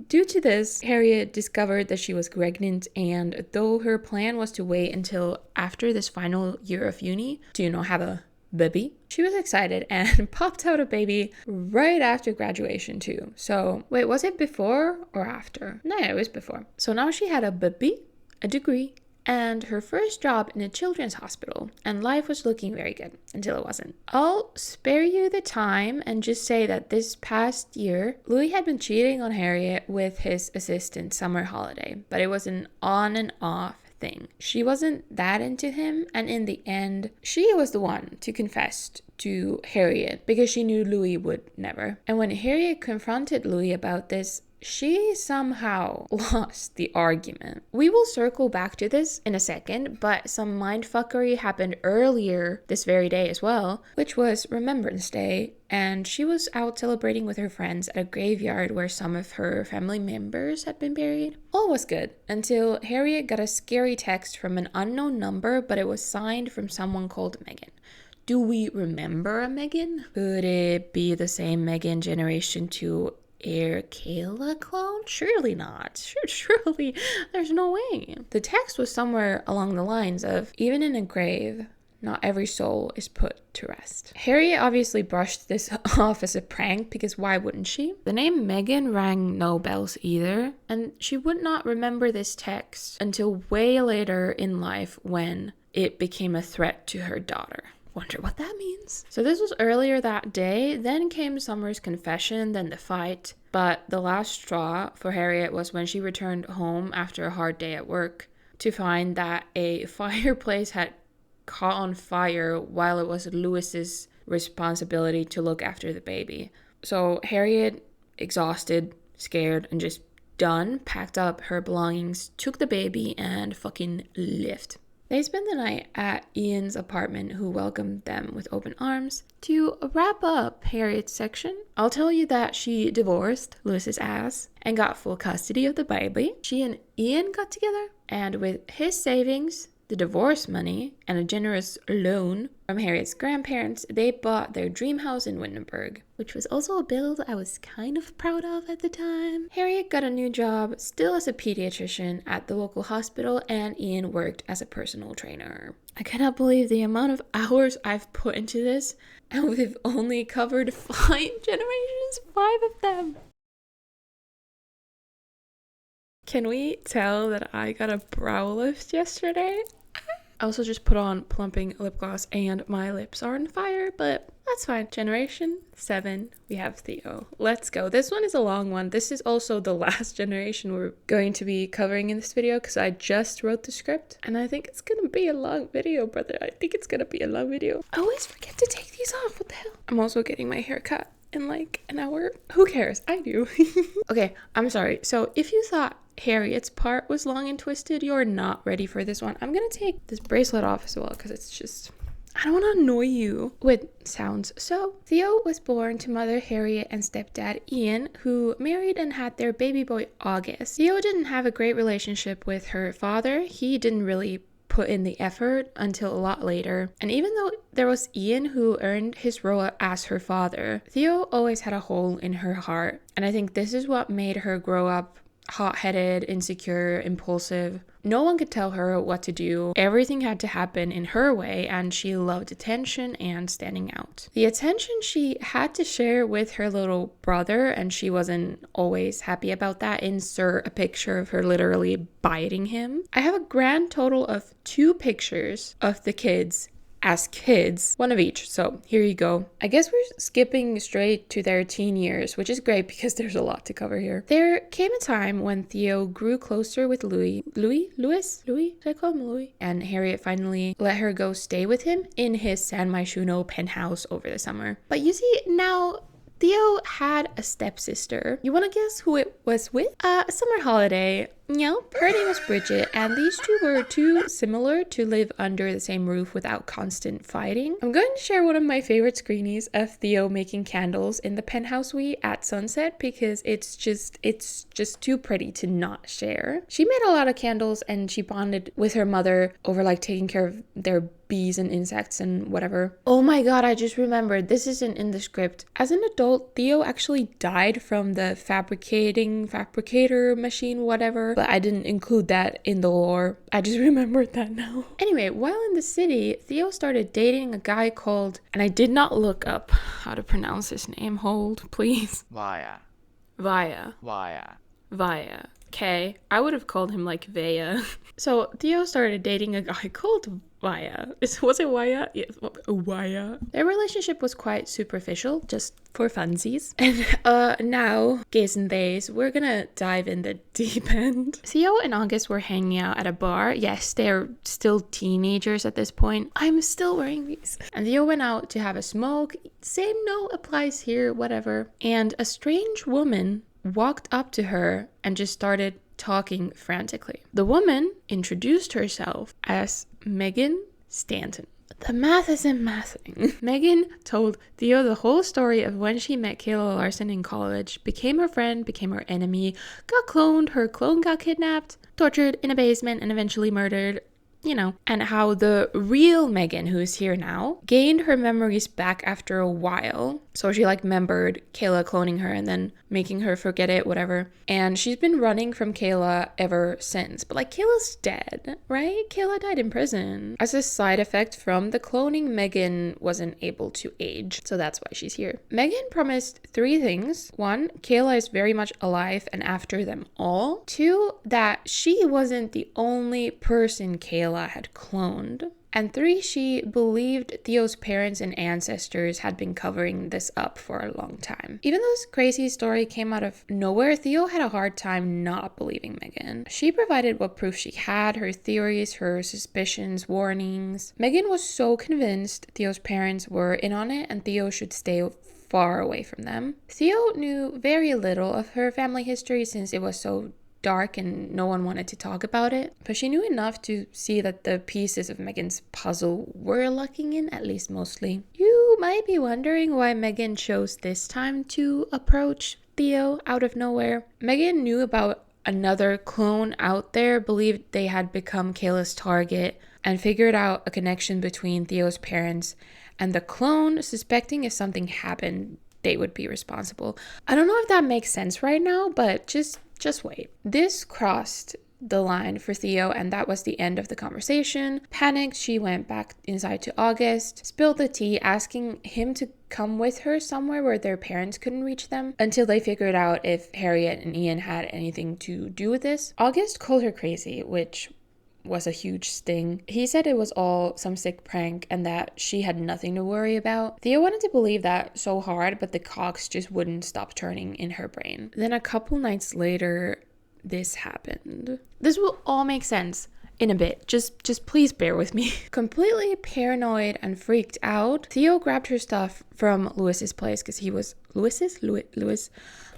Due to this, Harriet discovered that she was pregnant, and though her plan was to wait until after this final year of uni to, have a baby, she was excited and popped out a baby right after graduation too. So wait, was it before or after? No, it was before. So now she had a baby, a degree, and her first job in a children's hospital, and life was looking very good until it wasn't. I'll spare you the time and just say that this past year, Louis had been cheating on Harriet with his assistant Summer Holiday, but it was an on and off thing. She wasn't that into him, and in the end, she was the one to confess to Harriet because she knew Louis would never. And when Harriet confronted Louis about this, she somehow lost the argument. We will circle back to this in a second, but some mindfuckery happened earlier this very day as well, which was Remembrance Day, and she was out celebrating with her friends at a graveyard where some of her family members had been buried. All was good until Harriet got a scary text from an unknown number, but it was signed from someone called Megan. Do we remember a Megan? Could it be the same Megan Generation 2 Air Kayla clone? Surely not. Surely, there's no way. The text was somewhere along the lines of, even in a grave, not every soul is put to rest. Harriet obviously brushed this off as a prank because why wouldn't she? The name Megan rang no bells either, and she would not remember this text until way later in life when it became a threat to her daughter. Wonder what that means. So this was earlier that day, then came Summer's confession, then the fight. But the last straw for Harriet was when she returned home after a hard day at work to find that a fireplace had caught on fire while it was Louis's responsibility to look after the baby. So Harriet, exhausted, scared, and just done, packed up her belongings, took the baby, and fucking left. They spent the night at Ian's apartment, who welcomed them with open arms. To wrap up Harriet's section, I'll tell you that she divorced Louis's ass and got full custody of the baby. She and Ian got together, and with his savings, the divorce money, and a generous loan from Harriet's grandparents, they bought their dream house in Wittenberg, which was also a build I was kind of proud of at the time. Harriet got a new job, still as a pediatrician at the local hospital, and Ian worked as a personal trainer. I cannot believe the amount of hours I've put into this, and we've only covered 5 generations, 5 of them. Can we tell that I got a brow lift yesterday? I also just put on plumping lip gloss and my lips are on fire, but that's fine. Generation 7, we have Theo. Let's go. This one is a long one. This is also the last generation we're going to be covering in this video because I just wrote the script and I think it's gonna be a long video, brother. I think it's gonna be a long video. I always forget to take these off. What the hell? I'm also getting my hair cut in like an hour. Who cares? I do. Okay, I'm sorry. So if you thought Harriet's part was long and twisted, you're not ready for this one. I'm gonna take this bracelet off as well because it's just, I don't want to annoy you with sounds. So Theo was born to mother Harriet and stepdad Ian, who married and had their baby boy August. Theo didn't have a great relationship with her father. He didn't really put in the effort until a lot later. And even though there was Ian who earned his role as her father, Theo always had a hole in her heart. And I think this is what made her grow up hot-headed, insecure, impulsive. No one could tell her what to do. Everything had to happen in her way, and she loved attention and standing out. The attention she had to share with her little brother, and she wasn't always happy about that. Insert a picture of her literally biting him. I have a grand total of 2 pictures of the kids as kids, one of each. So here you go. I guess we're skipping straight to their teen years, which is great because there's a lot to cover here. There came a time when Theo grew closer with Louis? Should I call him Louis? And Harriet finally let her go stay with him in his San Myshuno penthouse over the summer. But you see, now Theo had a stepsister. You want to guess who it was with? A summer holiday. Nope, her name was Bridget, and these two were too similar to live under the same roof without constant fighting. I'm going to share one of my favorite screenies of Theo making candles in the penthouse suite at sunset because it's just too pretty to not share. She made a lot of candles and she bonded with her mother over like taking care of their bees and insects and whatever. Oh my god, I just remembered, this isn't in the script. As an adult, Theo actually died from the fabricator machine, whatever, but I didn't include that in the lore. I just remembered that now. Anyway, while in the city, Theo started dating a guy called, and I did not look up how to pronounce his name. Hold, please. Vaya. Okay, I would have called him like Vaya. So Theo started dating a guy called Vaya. Was it Vaya? Yes, Vaya. Their relationship was quite superficial, just for funsies. And now, gays and theys, we're gonna dive in the deep end. Theo and August were hanging out at a bar. Yes, they're still teenagers at this point. I'm still wearing these. And Theo went out to have a smoke. Same note applies here, whatever. And a strange woman walked up to her and just started talking frantically. The woman introduced herself as Megan Stanton. The math isn't mathing. Megan told Theo the whole story of when she met Kayla Larsen in college, became her friend, became her enemy, got cloned, her clone got kidnapped, tortured in a basement, and eventually murdered. You know, and how the real Megan, who is here now, gained her memories back after a while. So she like remembered Kayla cloning her and then making her forget it, whatever. And she's been running from Kayla ever since. But like Kayla's dead, right? Kayla died in prison. As a side effect from the cloning, Megan wasn't able to age. So that's why she's here. Megan promised 3 things. 1, Kayla is very much alive and after them all. 2, that she wasn't the only person Kayla had cloned. And 3, she believed Theo's parents and ancestors had been covering this up for a long time. Even though this crazy story came out of nowhere, Theo had a hard time not believing Megan. She provided what proof she had, her theories, her suspicions, warnings. Megan was so convinced Theo's parents were in on it and Theo should stay far away from them. Theo knew very little of her family history since it was so dark and no one wanted to talk about it, but she knew enough to see that the pieces of Megan's puzzle were locking in, at least mostly. You might be wondering why Megan chose this time to approach Theo out of nowhere. Megan knew about another clone out there, believed they had become Kayla's target, and figured out a connection between Theo's parents and the clone, suspecting if something happened, they would be responsible. I don't know if that makes sense right now, but just wait. This crossed the line for Theo, and that was the end of the conversation. Panicked, she went back inside to August, spilled the tea, asking him to come with her somewhere where their parents couldn't reach them until they figured out if Harriet and Ian had anything to do with this. August called her crazy, which was a huge sting. He said it was all some sick prank and that she had nothing to worry about. Theo wanted to believe that so hard, but the cogs just wouldn't stop turning in her brain. Then a couple nights later, this happened. This will all make sense in a bit. Just please bear with me. Completely paranoid and freaked out, Theo grabbed her stuff from Lewis's place because he was Lewis.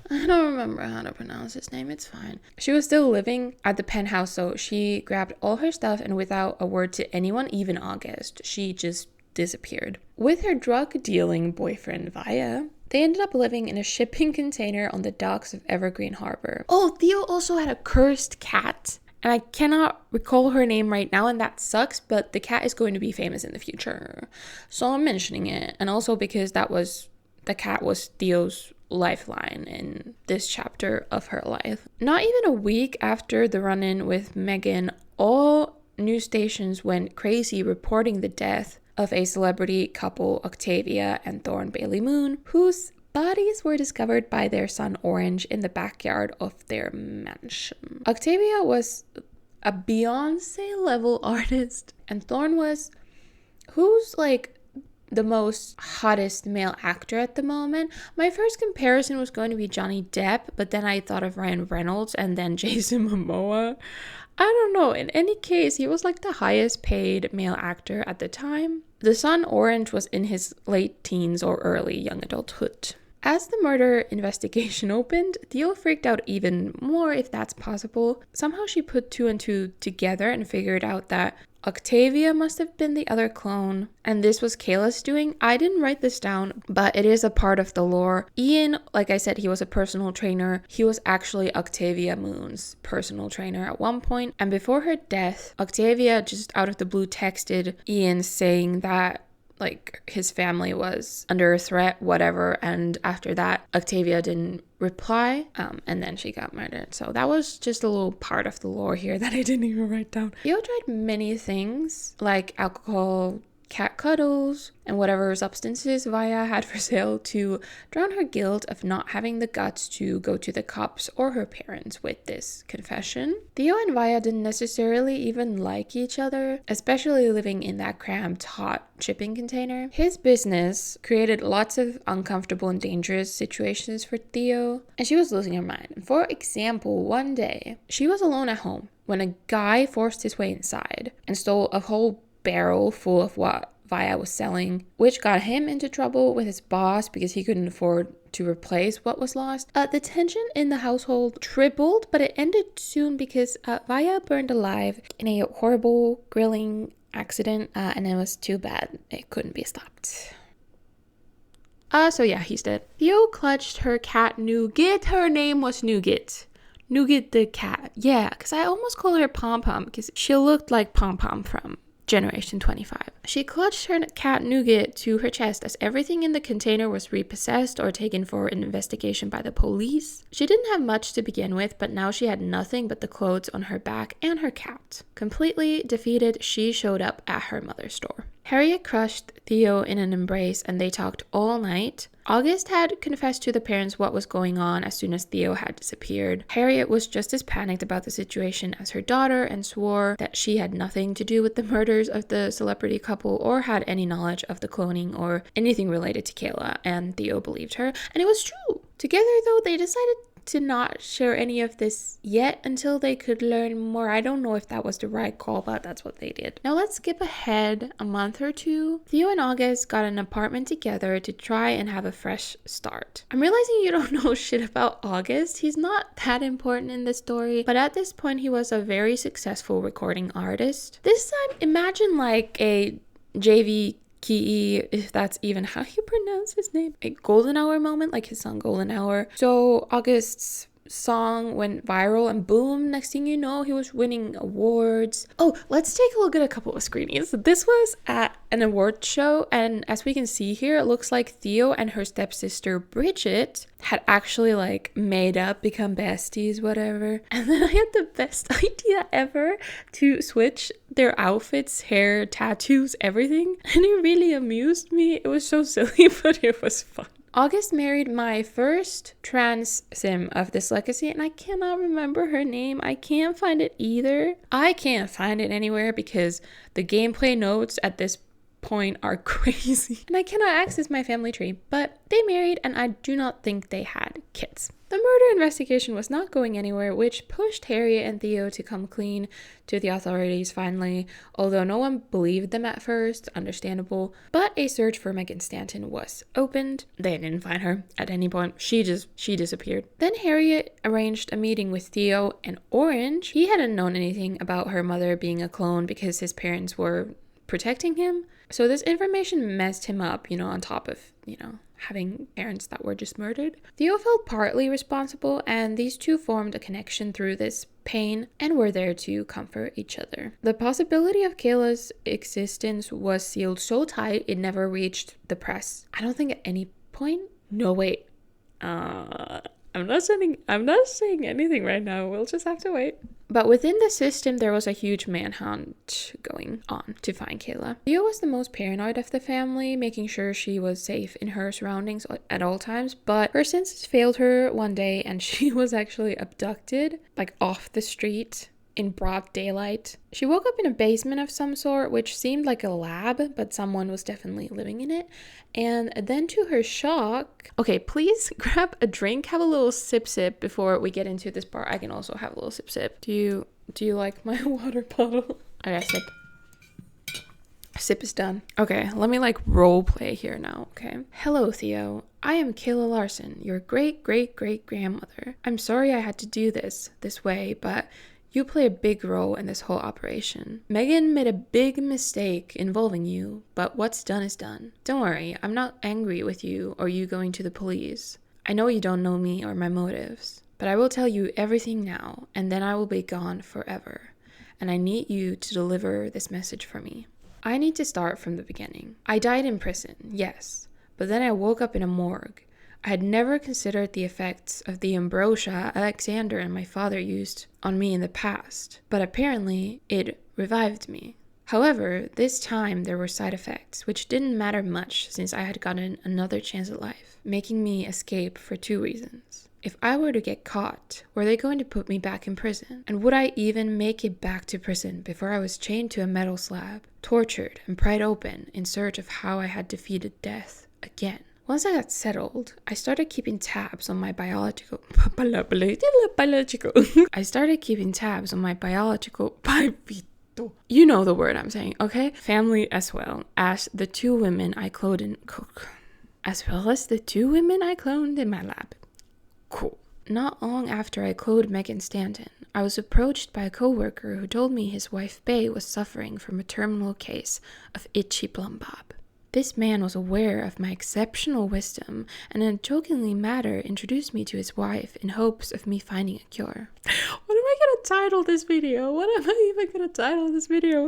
I don't remember how to pronounce his name. It's fine. She was still living at the penthouse, so she grabbed all her stuff and without a word to anyone, even August, she just disappeared. With her drug dealing boyfriend Vaya, they ended up living in a shipping container on the docks of Evergreen Harbor. Oh, Theo also had a cursed cat. And I cannot recall her name right now, and that sucks, but the cat is going to be famous in the future. So I'm mentioning it. And also because the cat was Theo's lifeline in this chapter of her life. Not even a week after the run-in with Megan, all news stations went crazy reporting the death of a celebrity couple, Octavia and Thorne Bailey Moon, whose bodies were discovered by their son Orange in the backyard of their mansion. Octavia was a Beyonce level artist, and Thorne was who's like the most hottest male actor at the moment. My first comparison was going to be Johnny Depp, but then I thought of Ryan Reynolds and then Jason Momoa. I don't know. In any case, he was like the highest paid male actor at the time. The son Orange was in his late teens or early young adulthood. As the murder investigation opened, Theo freaked out even more, if that's possible. Somehow she put two and two together and figured out that Octavia must have been the other clone, and this was Kayla's doing. I didn't write this down, but it is a part of the lore. Ian, like I said, he was a personal trainer. He was actually Octavia Moon's personal trainer at one point, and before her death, Octavia just out of the blue texted Ian saying that like his family was under threat, whatever, and after that Octavia didn't reply, and then she got murdered. So that was just a little part of the lore here that I didn't even write down. Theo tried many things like alcohol, cat cuddles, and whatever substances Vaya had for sale to drown her guilt of not having the guts to go to the cops or her parents with this confession. Theo and Vaya didn't necessarily even like each other, especially living in that cramped, hot shipping container. His business created lots of uncomfortable and dangerous situations for Theo, and she was losing her mind. For example, one day, she was alone at home when a guy forced his way inside and stole a whole barrel full of what Vaya was selling, which got him into trouble with his boss because he couldn't afford to replace what was lost. The tension in the household tripled, but it ended soon because Vaya burned alive in a horrible grilling accident, and it was too bad it couldn't be stopped. So yeah, he's dead. Theo clutched her cat Nougat. Her name was Nougat. Nougat the cat. Yeah, because I almost call her Pom Pom because she looked like Pom Pom from Generation 25. She clutched her cat Nougat to her chest as everything in the container was repossessed or taken for an investigation by the police. She didn't have much to begin with, but now she had nothing but the clothes on her back and her cat. Completely defeated, she showed up at her mother's store. Harriet crushed Theo in an embrace and they talked all night. August had confessed to the parents what was going on as soon as Theo had disappeared. Harriet was just as panicked about the situation as her daughter and swore that she had nothing to do with the murders of the celebrity couple or had any knowledge of the cloning or anything related to Kayla, and Theo believed her, and it was true. Together though, they decided to not share any of this yet until they could learn more. I don't know if that was the right call, but that's what they did. Now let's skip ahead a month or two. Theo and August got an apartment together to try and have a fresh start. I'm realizing you don't know shit about August. He's not that important in the story, but at this point he was a very successful recording artist. This time, imagine like a JV Key, if that's even how you pronounce his name, a golden hour moment, like his song Golden Hour. So August's song went viral and boom, next thing you know, he was winning awards. Oh, let's take a look at a couple of screenies. This was at an award show, and as we can see here, it looks like Theo and her stepsister Bridget had actually like made up, become besties, whatever. And then I had the best idea ever to switch their outfits, hair, tattoos, everything, and it really amused me. It was so silly, but it was fun. August married my first trans sim of this legacy, and I cannot remember her name. I can't find it either. I can't find it anywhere because the gameplay notes at this point are crazy. And I cannot access my family tree, but they married and I do not think they had kids. The murder investigation was not going anywhere, which pushed Harriet and Theo to come clean to the authorities finally, although no one believed them at first, understandable. But a search for Megan Stanton was opened. They didn't find her at any point. She disappeared. Then Harriet arranged a meeting with Theo and Orange. He hadn't known anything about her mother being a clone because his parents were protecting him. So this information messed him up, on top of, having parents that were just murdered. Theo felt partly responsible, and these two formed a connection through this pain and were there to comfort each other. The possibility of Kayla's existence was sealed so tight it never reached the press. I don't think at any point. No, wait. I'm not saying anything right now. We'll just have to wait. But within the system, there was a huge manhunt going on to find Kayla. Theo was the most paranoid of the family, making sure she was safe in her surroundings at all times. But her senses failed her one day, and she was actually abducted, off the street in broad daylight. She woke up in a basement of some sort, which seemed like a lab, but someone was definitely living in it. And then to her shock, okay, please grab a drink, have a little sip before we get into this part. I can also have a little sip. Do you like my water bottle? Okay, sip. Sip is done. Okay, let me role play here now, okay? Hello, Theo. I am Kayla Larsen, your great-great-great-grandmother. I'm sorry I had to do this way, but you play a big role in this whole operation. Megan made a big mistake involving you, but what's done is done. Don't worry, I'm not angry with you or you going to the police. I know you don't know me or my motives, but I will tell you everything now, and then I will be gone forever. And I need you to deliver this message for me. I need to start from the beginning. I died in prison, yes, but then I woke up in a morgue. I had never considered the effects of the ambrosia Alexander and my father used on me in the past, but apparently it revived me. However, this time there were side effects, which didn't matter much since I had gotten another chance at life, making me escape for two reasons. If I were to get caught, were they going to put me back in prison? And would I even make it back to prison before I was chained to a metal slab, tortured and pried open in search of how I had defeated death again? Once I got settled, I started keeping tabs on my biological you know the word I'm saying, okay? Family as well as the two women I cloned in my lab. Cool. Not long after I cloned Megan Stanton, I was approached by a coworker who told me his wife Bae was suffering from a terminal case of itchy plum bob. This man was aware of my exceptional wisdom and in a jokingly manner introduced me to his wife in hopes of me finding a cure. What am I gonna title this video? What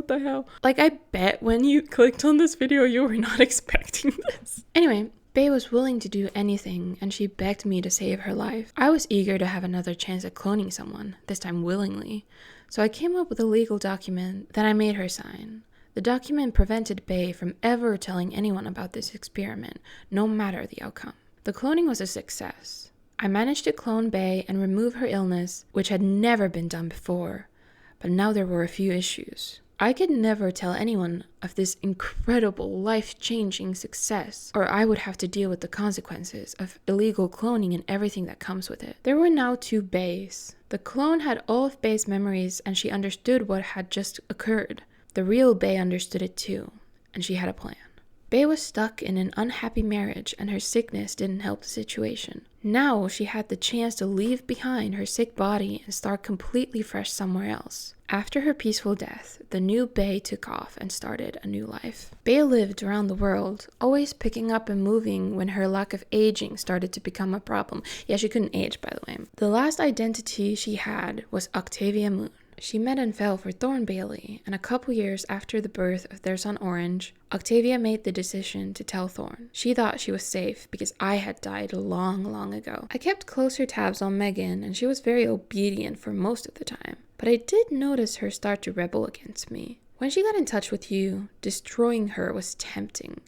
the hell? I bet when you clicked on this video, you were not expecting this. Anyway, Bae was willing to do anything and she begged me to save her life. I was eager to have another chance at cloning someone, this time willingly. So I came up with a legal document that I made her sign. The document prevented Bae from ever telling anyone about this experiment, no matter the outcome. The cloning was a success. I managed to clone Bae and remove her illness, which had never been done before, but now there were a few issues. I could never tell anyone of this incredible, life-changing success, or I would have to deal with the consequences of illegal cloning and everything that comes with it. There were now two Baes. The clone had all of Bae's memories and she understood what had just occurred. The real Bae understood it too, and she had a plan. Bae was stuck in an unhappy marriage and her sickness didn't help the situation. Now she had the chance to leave behind her sick body and start completely fresh somewhere else. After her peaceful death, the new Bae took off and started a new life. Bae lived around the world, always picking up and moving when her lack of aging started to become a problem. Yeah, she couldn't age, by the way. The last identity she had was Octavia Moon. She met and fell for Thorn Bailey, and a couple years after the birth of their son Orange, Octavia made the decision to tell Thorn. She thought she was safe because I had died long ago. I kept closer tabs on Megan, and she was very obedient for most of the time. But I did notice her start to rebel against me. When she got in touch with you, destroying her was tempting.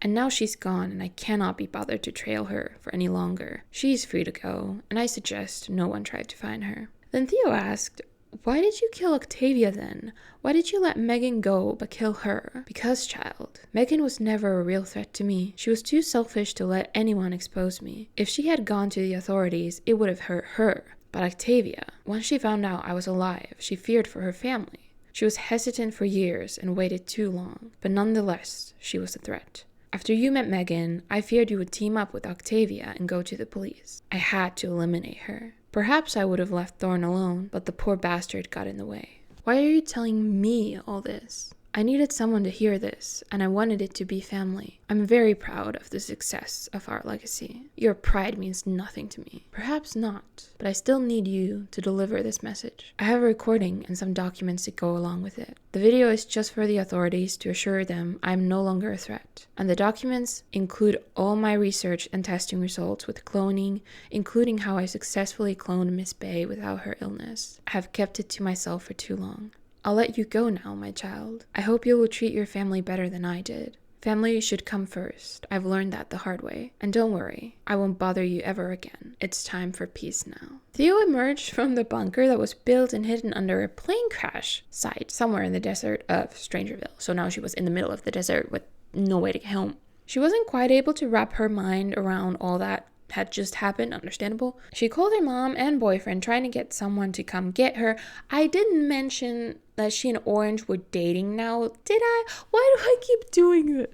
And now she's gone and I cannot be bothered to trail her for any longer. She's free to go, and I suggest no one try to find her. Then Theo asked, why did you kill Octavia then? Why did you let Megan go but kill her? Because, child, Megan was never a real threat to me. She was too selfish to let anyone expose me. If she had gone to the authorities, it would have hurt her. But Octavia, once she found out I was alive, she feared for her family. She was hesitant for years and waited too long, but nonetheless, she was a threat. After you met Megan, I feared you would team up with Octavia and go to the police. I had to eliminate her. Perhaps I would have left Thorn alone, but the poor bastard got in the way. Why are you telling me all this? I needed someone to hear this, and I wanted it to be family. I'm very proud of the success of our legacy. Your pride means nothing to me. Perhaps not, but I still need you to deliver this message. I have a recording and some documents to go along with it. The video is just for the authorities to assure them I'm no longer a threat. And the documents include all my research and testing results with cloning, including how I successfully cloned Miss Bay without her illness. I have kept it to myself for too long. I'll let you go now, my child. I hope you will treat your family better than I did. Family should come first. I've learned that the hard way. And don't worry, I won't bother you ever again. It's time for peace now. Theo emerged from the bunker that was built and hidden under a plane crash site somewhere in the desert of Strangerville. So now she was in the middle of the desert with no way to get home. She wasn't quite able to wrap her mind around all that had just happened, understandable. She called her mom and boyfriend trying to get someone to come get her. I didn't mention that she and Orange were dating now, did I? Why do I keep doing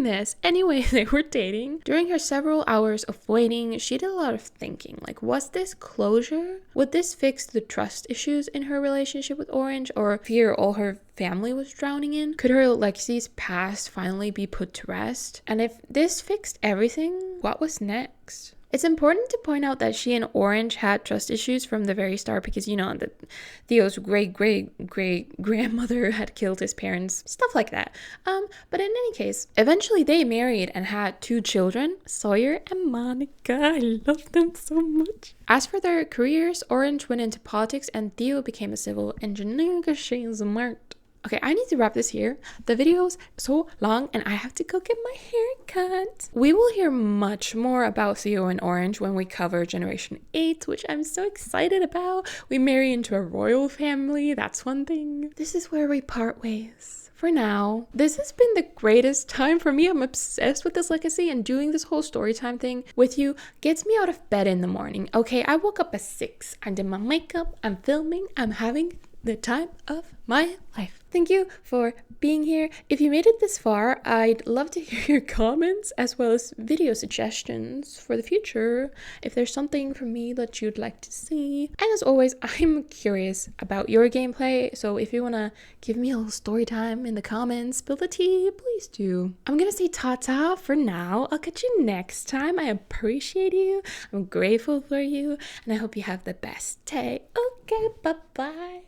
this? Anyway, they were dating. During her several hours of waiting, she did a lot of thinking. Like, was this closure? Would this fix the trust issues in her relationship with Orange, or fear all her family was drowning in? Could her legacy's past finally be put to rest? And if this fixed everything, what was next? It's important to point out that she and Orange had trust issues from the very start because, you know, that Theo's great-great-great-grandmother had killed his parents, stuff like that. But in any case, eventually they married and had 2 children, Sawyer and Monica. I love them so much. As for their careers, Orange went into politics and Theo became a civil engineer because she's smart. Okay, I need to wrap this here. The video's so long and I have to go get my hair cut. We will hear much more about Theo and Orange when we cover Generation 8, which I'm so excited about. We marry into a royal family, that's one thing. This is where we part ways. For now, this has been the greatest time for me. I'm obsessed with this legacy, and doing this whole story time thing with you gets me out of bed in the morning. Okay, I woke up at 6. I did my makeup, I'm filming, I'm having the time of my life. Thank you for being here. If you made it this far, I'd love to hear your comments as well as video suggestions for the future if there's something from me that you'd like to see. And as always, I'm curious about your gameplay, so if you want to give me a little story time in the comments, spill the tea, please do. I'm gonna say ta-ta for now. I'll catch you next time. I appreciate you, I'm grateful for you, and I hope you have the best day. Okay, bye-bye.